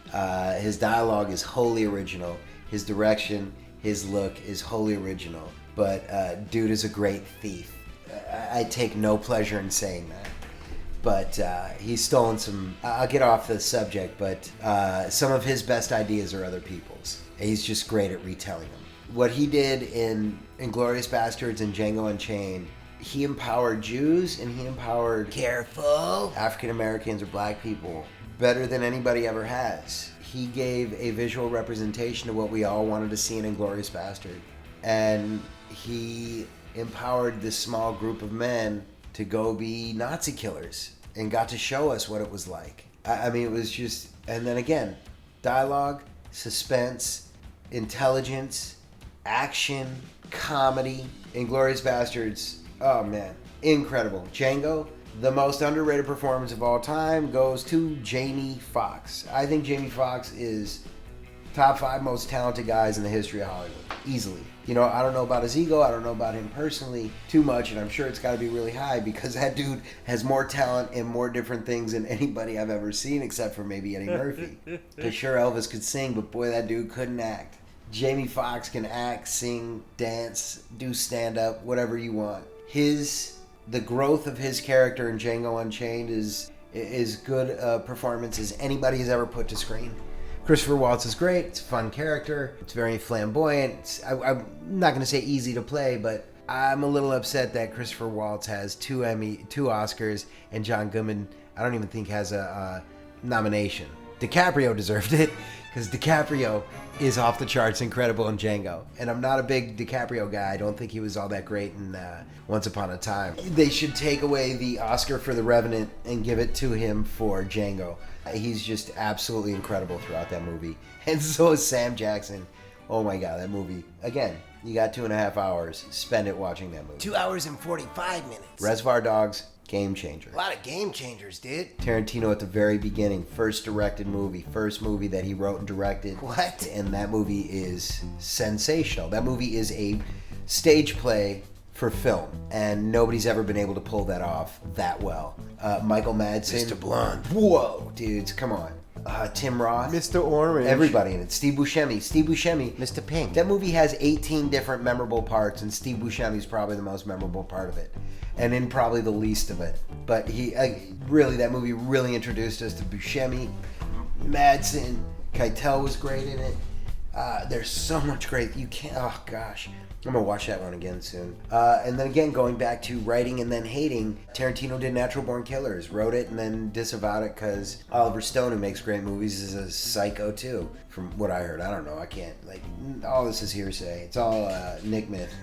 His dialogue is wholly original. His direction, his look is wholly original. But dude is a great thief. I take no pleasure in saying that. But he's stolen some... I'll get off the subject, but some of his best ideas are other people's. He's just great at retelling them. What he did in Inglourious Bastards and Django Unchained, he empowered Jews and he empowered... Careful! African Americans or black people better than anybody ever has. He gave a visual representation of what we all wanted to see in Inglourious Bastard. And he empowered this small group of men to go be Nazi killers and got to show us what it was like. I mean, it was just... And then again, dialogue, suspense, intelligence, action, comedy. Inglourious Bastards, oh man, incredible. Django, the most underrated performance of all time, goes to Jamie Foxx. I think Jamie Foxx is top 5 most talented guys in the history of Hollywood, easily. You know, I don't know about his ego, I don't know about him personally too much, and I'm sure it's got to be really high because that dude has more talent in more different things than anybody I've ever seen, except for maybe Eddie Murphy. Because sure, Elvis could sing, but boy, that dude couldn't act. Jamie Foxx can act, sing, dance, do stand-up, whatever you want. The growth of his character in Django Unchained is good a performance as anybody has ever put to screen. Christopher Waltz is great. It's a fun character. It's very flamboyant. I'm not going to say easy to play, but I'm a little upset that Christopher Waltz has 2 Oscars, and John Goodman, I don't even think has a nomination. DiCaprio deserved it, because DiCaprio is off the charts incredible in Django. And I'm not a big DiCaprio guy. I don't think he was all that great in Once Upon a Time. They should take away the Oscar for The Revenant and give it to him for Django. He's just absolutely incredible throughout that movie. And so is Sam Jackson. Oh my God, that movie. Again, you got 2.5 hours. Spend it watching that movie. 2 hours and 45 minutes. Reservoir Dogs, game changer. A lot of game changers, dude. Tarantino at the very beginning, first directed movie, first movie that he wrote and directed. What? And that movie is sensational. That movie is a stage play for film, and nobody's ever been able to pull that off that well. Michael Madsen. Mr. Blonde. Whoa, dudes, come on. Tim Roth. Mr. Orange. Everybody in it. Steve Buscemi. Mr. Pink. That movie has 18 different memorable parts, and Steve Buscemi's probably the most memorable part of it. And in probably the least of it. But that movie really introduced us to Buscemi, Madsen, Keitel was great in it. There's so much great, you can't, oh gosh. I'm gonna watch that one again soon. And then again, going back to writing and then hating, Tarantino did Natural Born Killers, wrote it and then disavowed it because Oliver Stone, who makes great movies, is a psycho too. From what I heard, I don't know. I can't all this is hearsay. It's all Nick Myth.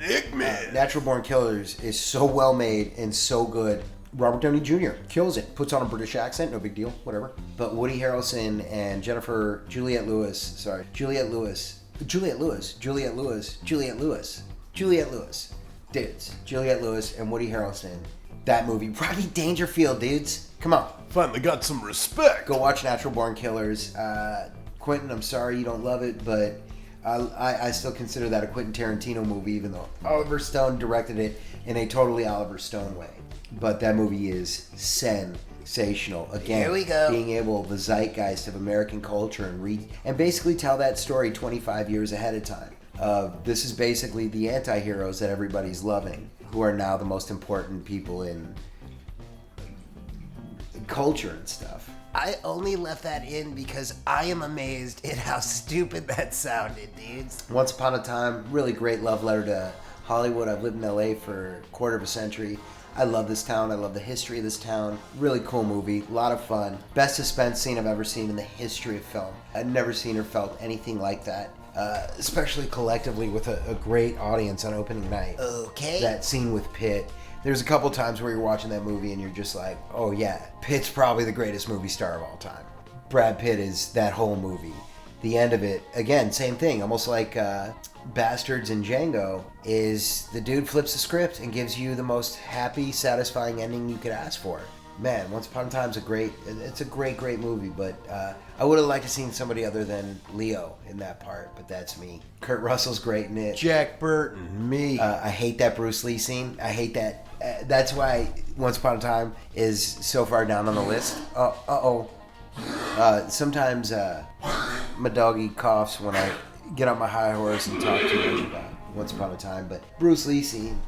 Natural Born Killers is so well made and so good. Robert Downey Jr. kills it. Puts on a British accent, no big deal, whatever. But Woody Harrelson and Juliette Lewis. Dudes. Juliette Lewis and Woody Harrelson. That movie. Rodney Dangerfield, dudes. Come on. Finally got some respect. Go watch Natural Born Killers. Quentin, I'm sorry you don't love it, but I still consider that a Quentin Tarantino movie, even though Oliver Stone directed it in a totally Oliver Stone way. But that movie is sensational. Again, Here we go. Being able, the zeitgeist of American culture, and basically tell that story 25 years ahead of time. This is basically the anti-heroes that everybody's loving, who are now the most important people in culture and stuff. I only left that in because I am amazed at how stupid that sounded, dudes. Once Upon a Time, really great love letter to Hollywood. I've lived in LA for a quarter of a century. I love this town. I love the history of this town. Really cool movie. A lot of fun. Best suspense scene I've ever seen in the history of film. I've never seen or felt anything like that. Especially collectively with a great audience on opening night. Okay. That scene with Pitt. There's a couple times where you're watching that movie and you're just like, oh yeah, Pitt's probably the greatest movie star of all time. Brad Pitt is that whole movie. The end of it, again, same thing. Almost like Bastards and Django, is the dude flips the script and gives you the most happy, satisfying ending you could ask for. man, Once Upon a Time's it's a great movie, but I would have liked to seen somebody other than Leo in that part, but that's me. Kurt Russell's great in it. Jack Burton, me. I hate that Bruce Lee scene. I hate that. That's why Once Upon a Time is so far down on the list. Sometimes my doggy coughs when I get on my high horse and talk too much about Once Upon a Time, but Bruce Lee scene,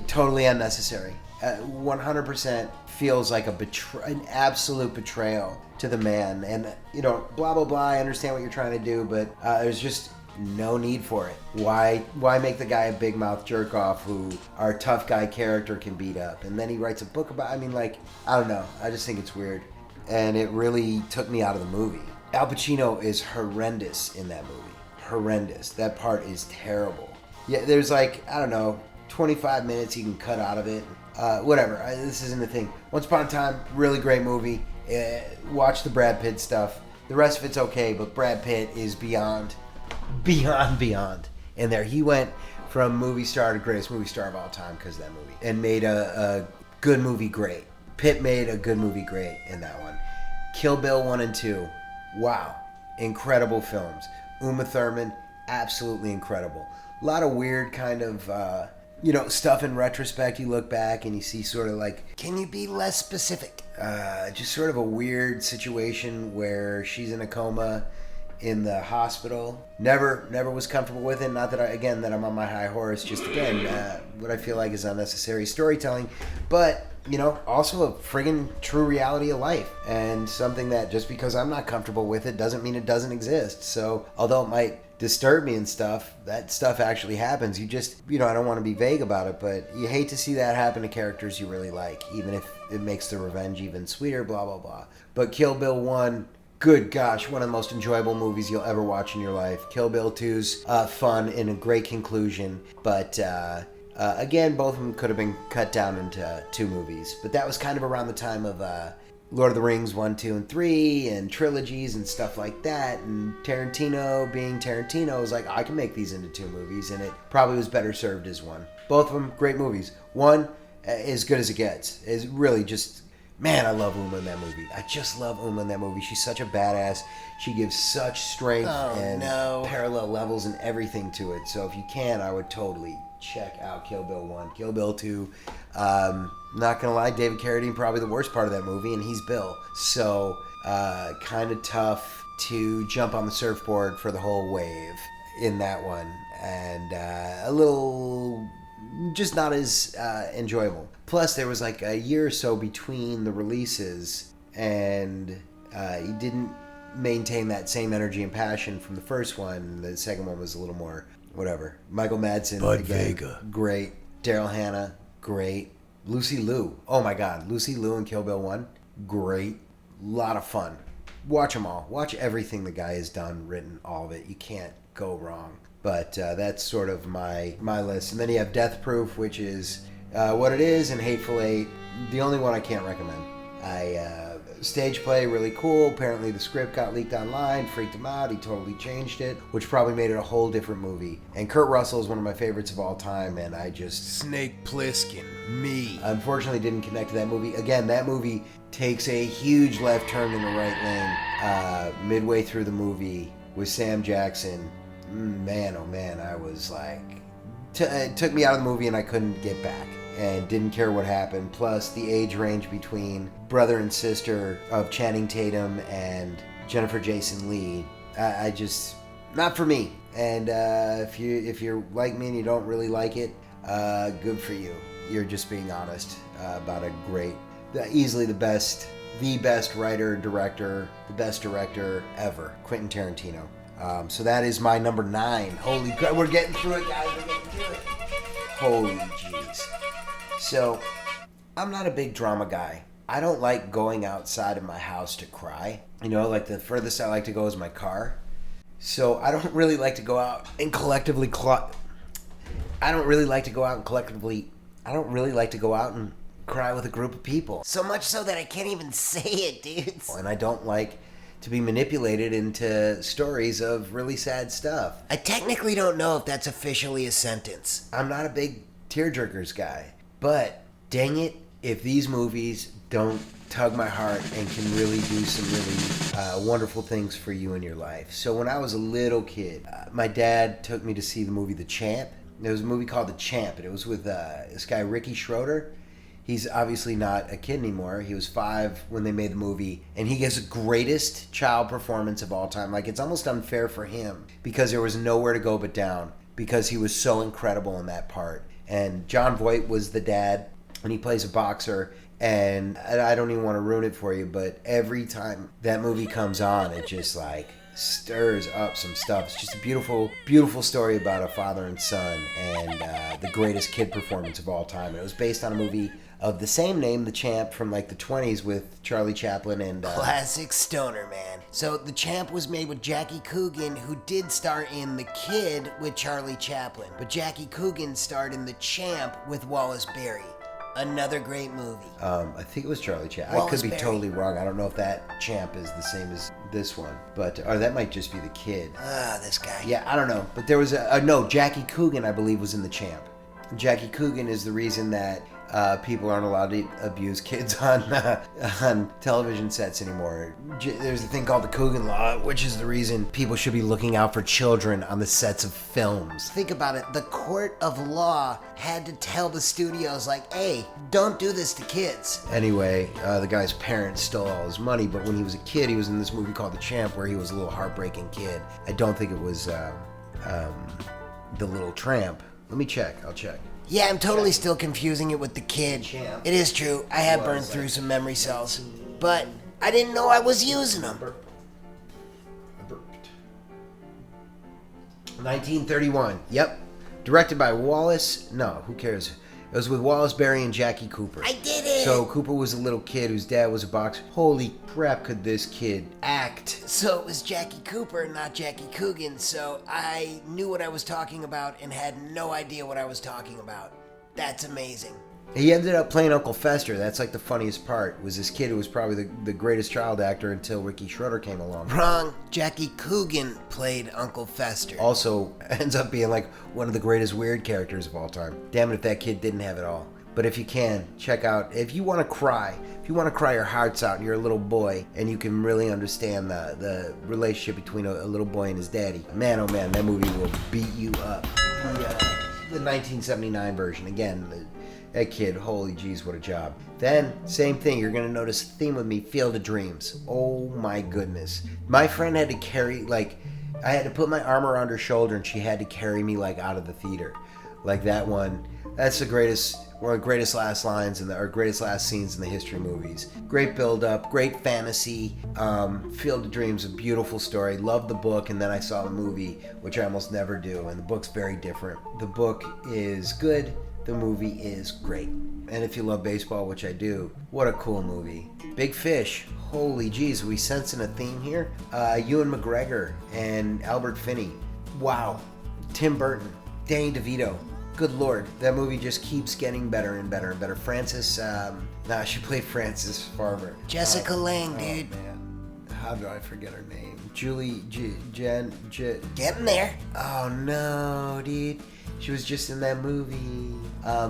totally unnecessary. 100% feels like an absolute betrayal to the man, and blah blah blah. I understand what you're trying to do, but there's just no need for it. Why make the guy a big mouth jerk off who our tough guy character can beat up, and then he writes a book about? I mean, like, I don't know. I just think it's weird, and it really took me out of the movie. Al Pacino is horrendous in that movie. Horrendous. That part is terrible. Yeah, there's like, I don't know, 25 minutes you can cut out of it. Whatever. This isn't a thing. Once Upon a Time, really great movie. Watch the Brad Pitt stuff. The rest of it's okay, but Brad Pitt is beyond in there. He went from movie star to greatest movie star of all time because of that movie, and made a good movie great. Pitt made a good movie great in that one. Kill Bill 1 and 2. Wow. Incredible films. Uma Thurman, absolutely incredible. A lot of weird kind of stuff in retrospect. You look back and you see sort of like, can you be less specific? Just sort of a weird situation where she's in a coma in the hospital. Never was comfortable with it. Not that I'm on my high horse. Just what I feel like is unnecessary storytelling, but also a friggin' true reality of life, and something that just because I'm not comfortable with it doesn't mean it doesn't exist. So although it might disturb me and stuff, that stuff actually happens. You just, I don't want to be vague about it, but you hate to see that happen to characters you really like, even if it makes the revenge even sweeter, blah, blah, blah. But Kill Bill 1, good gosh, one of the most enjoyable movies you'll ever watch in your life. Kill Bill 2's fun and a great conclusion, but again, both of them could have been cut down into 2 movies. But that was kind of around the time of Lord of the Rings 1, 2, and 3, and trilogies and stuff like that. And Tarantino, being Tarantino, was like, I can make these into 2 movies, and it probably was better served as 1. Both of them, great movies. 1, as good as it gets. Is really just, man, I love Uma in that movie. I just love Uma in that movie. She's such a badass. She gives such strength parallel levels and everything to it. So if you can, I would totally check out Kill Bill 1. Kill Bill 2, not gonna lie, David Carradine probably the worst part of that movie, and he's Bill. So kind of tough to jump on the surfboard for the whole wave in that one, and a little just not as enjoyable. Plus, there was like a year or so between the releases, and he didn't maintain that same energy and passion from the first one. The second one was a little more whatever. Michael Madsen, Bud again, Vega, great. Daryl Hannah, great. Lucy Liu, oh my God, Lucy Liu in Kill Bill 1, great. Lot of fun. Watch them all. Watch everything the guy has done, written, all of it. You can't go wrong. But that's sort of my list. And then you have Death Proof, which is what it is, and Hateful Eight, the only one I can't recommend. Stage play, really cool. Apparently the script got leaked online, freaked him out. He totally changed it, which probably made it a whole different movie. And Kurt Russell is one of my favorites of all time, and I just... Snake Plissken, me. Unfortunately didn't connect to that movie. Again, that movie takes a huge left turn in the right lane midway through the movie with Sam Jackson. Man, oh man, I was like... it took me out of the movie and I couldn't get back. And didn't care what happened. Plus, the age range between brother and sister of Channing Tatum and Jennifer Jason Leigh, I just, not for me. And if you're like me and you don't really like it, good for you. You're just being honest about a great, easily the best writer, director, the best director ever, Quentin Tarantino. So that is my number 9. Holy God, we're getting through it, guys. We're getting through it. Holy jeez. So, I'm not a big drama guy. I don't like going outside of my house to cry. Like the furthest I like to go is my car. So, I don't really like to go out and collectively I don't really like to go out and cry with a group of people. So much so that I can't even say it, dudes. And I don't like to be manipulated into stories of really sad stuff. I technically don't know if that's officially a sentence. I'm not a big tearjerkers guy. But, dang it, if these movies don't tug my heart and can really do some really wonderful things for you in your life. So when I was a little kid, my dad took me to see the movie The Champ. There was a movie called The Champ, and it was with this guy Ricky Schroeder. He's obviously not a kid anymore. He was 5 when they made the movie, and he gives the greatest child performance of all time. Like, it's almost unfair for him because there was nowhere to go but down because he was so incredible in that part. And John Voight was the dad, and he plays a boxer. And I don't even want to ruin it for you, but every time that movie comes on, it just like stirs up some stuff. It's just a beautiful, beautiful story about a father and son, and the greatest kid performance of all time. And it was based on a movie of the same name, The Champ, from like the 20s with Charlie Chaplin and Classic Stonerman. So The Champ was made with Jackie Coogan, who did star in The Kid with Charlie Chaplin. But Jackie Coogan starred in The Champ with Wallace Beery. Another great movie. I think it was Charlie Chaplin. I could be totally wrong. I don't know if that Champ is the same as this one, but or that might just be The Kid. This guy. Yeah, I don't know. But there was no, Jackie Coogan, I believe, was in The Champ. Jackie Coogan is the reason that people aren't allowed to abuse kids on television sets anymore. There's a thing called the Coogan Law, which is the reason people should be looking out for children on the sets of films. Think about it. The court of law had to tell the studios, like, hey, don't do this to kids. Anyway, the guy's parents stole all his money, but when he was a kid, he was in this movie called The Champ, where he was a little heartbreaking kid. I don't think it was The Little Tramp. Let me check. I'll check. Yeah, I'm totally still confusing it with The Kid. It is true. I have burned through some memory cells. But I didn't know I was using them. 1931. Yep. Directed by Wallace. No, who cares? It was with Wallace Beery and Jackie Cooper. I did it! So Cooper was a little kid whose dad was a boxer. Holy crap, could this kid act? So it was Jackie Cooper, not Jackie Coogan, so I knew what I was talking about and had no idea what I was talking about. That's amazing. He ended up playing Uncle Fester. That's like the funniest part, was this kid who was probably the greatest child actor until Ricky Schroeder came along. Wrong. Jackie Coogan played Uncle Fester. Also ends up being like one of the greatest weird characters of all time. Damn it if that kid didn't have it all. But if you can, check out, if you want to cry your hearts out and you're a little boy and you can really understand the relationship between a little boy and his daddy, man oh man, that movie will beat you up. The 1979 version, again, that kid, holy jeez, what a job. Then, same thing, you're going to notice a theme with me, Field of Dreams. Oh my goodness. My friend had to carry, I had to put my arm around her shoulder and she had to carry me, out of the theater. Like that one, that's one of the greatest last lines or greatest last scenes in the history of movies. Great build-up, great fantasy. Field of Dreams, a beautiful story. Loved the book, and then I saw the movie, which I almost never do, and the book's very different. The book is good. The movie is great. And if you love baseball, which I do, what a cool movie. Big Fish. Holy jeez, are we sensing a theme here? Ewan McGregor and Albert Finney. Wow. Tim Burton. Danny DeVito. Good Lord, that movie just keeps getting better and better and better. She played Frances Farmer. Jessica Lange, dude. Man. How do I forget her name? Getting there. Oh no, dude. She was just in that movie.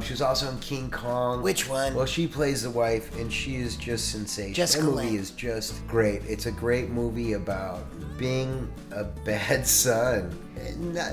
She was also in King Kong. Which one? Well, she plays the wife, and she is just sensational. Jessica That movie Lange. is just great. It's a great movie about being a bad son.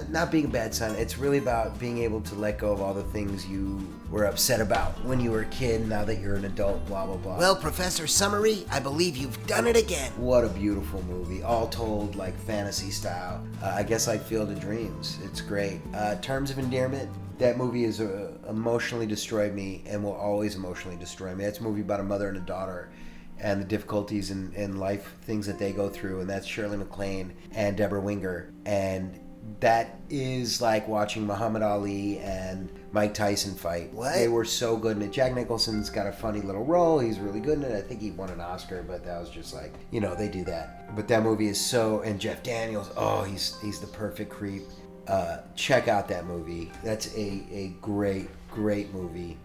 Not being a bad son. It's really about being able to let go of all the things you were upset about when you were a kid, now that you're an adult, blah, blah, blah. Well, Professor Summary, I believe you've done it again. What a beautiful movie, all told like fantasy style. I guess like Field of Dreams. It's great. Terms of Endearment, that movie has emotionally destroyed me and will always emotionally destroy me. That's a movie about a mother and a daughter and the difficulties in life, things that they go through, and that's Shirley MacLaine and Deborah Winger. And that is like watching Muhammad Ali and Mike Tyson fight. What? They were so good in it. Jack Nicholson's got a funny little role. He's really good in it. I think he won an Oscar, but that was just like, they do that. But that movie is and Jeff Daniels, he's the perfect creep. Check out that movie. That's a great, great movie.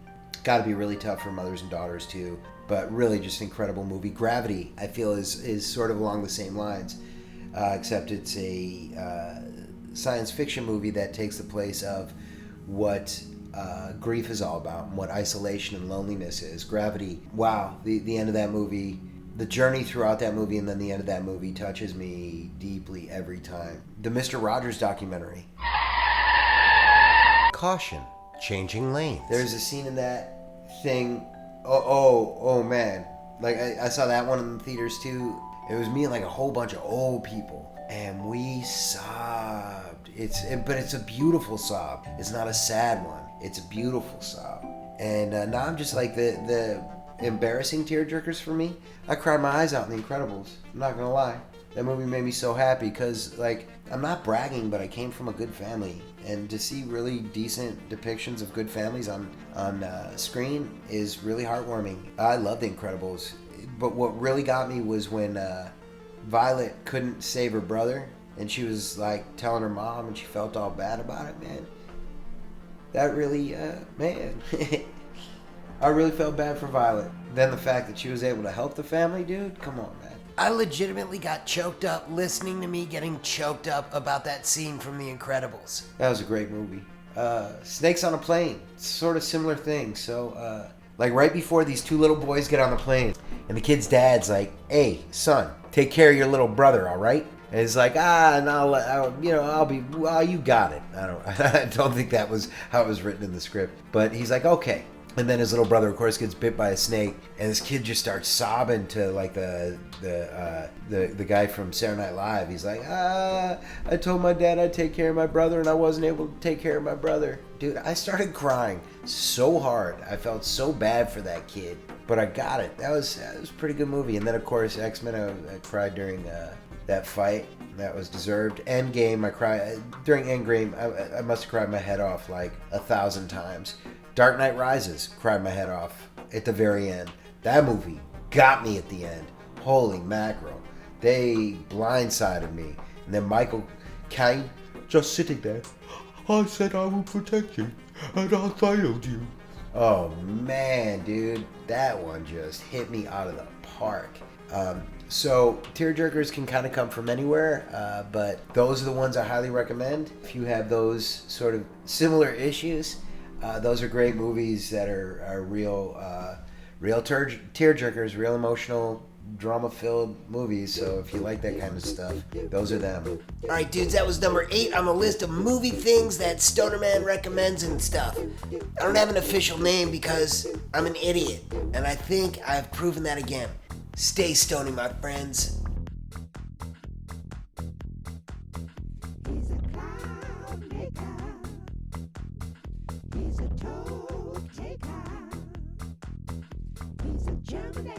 Got to be really tough for mothers and daughters too, but really just an incredible movie. Gravity, I feel, is sort of along the same lines, except it's a science fiction movie that takes the place of what grief is all about and what isolation and loneliness is. Gravity, wow, the end of that movie, the journey throughout that movie and then the end of that movie touches me deeply every time. The Mr. Rogers documentary. Caution, changing lanes. There's a scene in that thing, oh man. Like, I saw that one in the theaters too. It was me and like a whole bunch of old people. And we sobbed. But it's a beautiful sob. It's not a sad one. It's a beautiful sob. And now I'm just like the embarrassing tearjerkers for me. I cried my eyes out in The Incredibles. I'm not gonna lie. That movie made me so happy because, like, I'm not bragging, but I came from a good family. And to see really decent depictions of good families on screen is really heartwarming. I love The Incredibles. But what really got me was when Violet couldn't save her brother. And she was, like, telling her mom and she felt all bad about it, man. That really, man. I really felt bad for Violet. Then the fact that she was able to help the family, dude, come on, man. I legitimately got choked up listening to me getting choked up about that scene from The Incredibles. That was a great movie. Snakes on a Plane, sort of similar thing. So, like right before these two little boys get on the plane, and the kid's dad's like, "Hey, son, take care of your little brother, all right?" And it's like, I'll be, well, you got it. I don't think that was how it was written in the script. But he's like, okay. And then his little brother, of course, gets bit by a snake, and this kid just starts sobbing to like the guy from Saturday Night Live. He's like, I told my dad I'd take care of my brother, and I wasn't able to take care of my brother. Dude, I started crying so hard. I felt so bad for that kid, but I got it. That was a pretty good movie. And then, of course, X-Men. I cried during that fight. That was deserved. Endgame, I cried during Endgame. I must have cried my head off like 1,000 times. Dark Knight Rises, cried my head off at the very end. That movie got me at the end. Holy mackerel. They blindsided me. And then Michael Caine just sitting there. I said I will protect you, and I failed you. Oh man, dude. That one just hit me out of the park. So tearjerkers can kind of come from anywhere, but those are the ones I highly recommend. If you have those sort of similar issues, those are great movies that are real tearjerkers, real emotional, drama-filled movies. So if you like that kind of stuff, those are them. All right, dudes, that was number 8 on the list of movie things that Stonerman recommends and stuff. I don't have an official name because I'm an idiot, and I think I've proven that again. Stay stony, my friends. He's a cloud maker. He's a toad taker. He's a German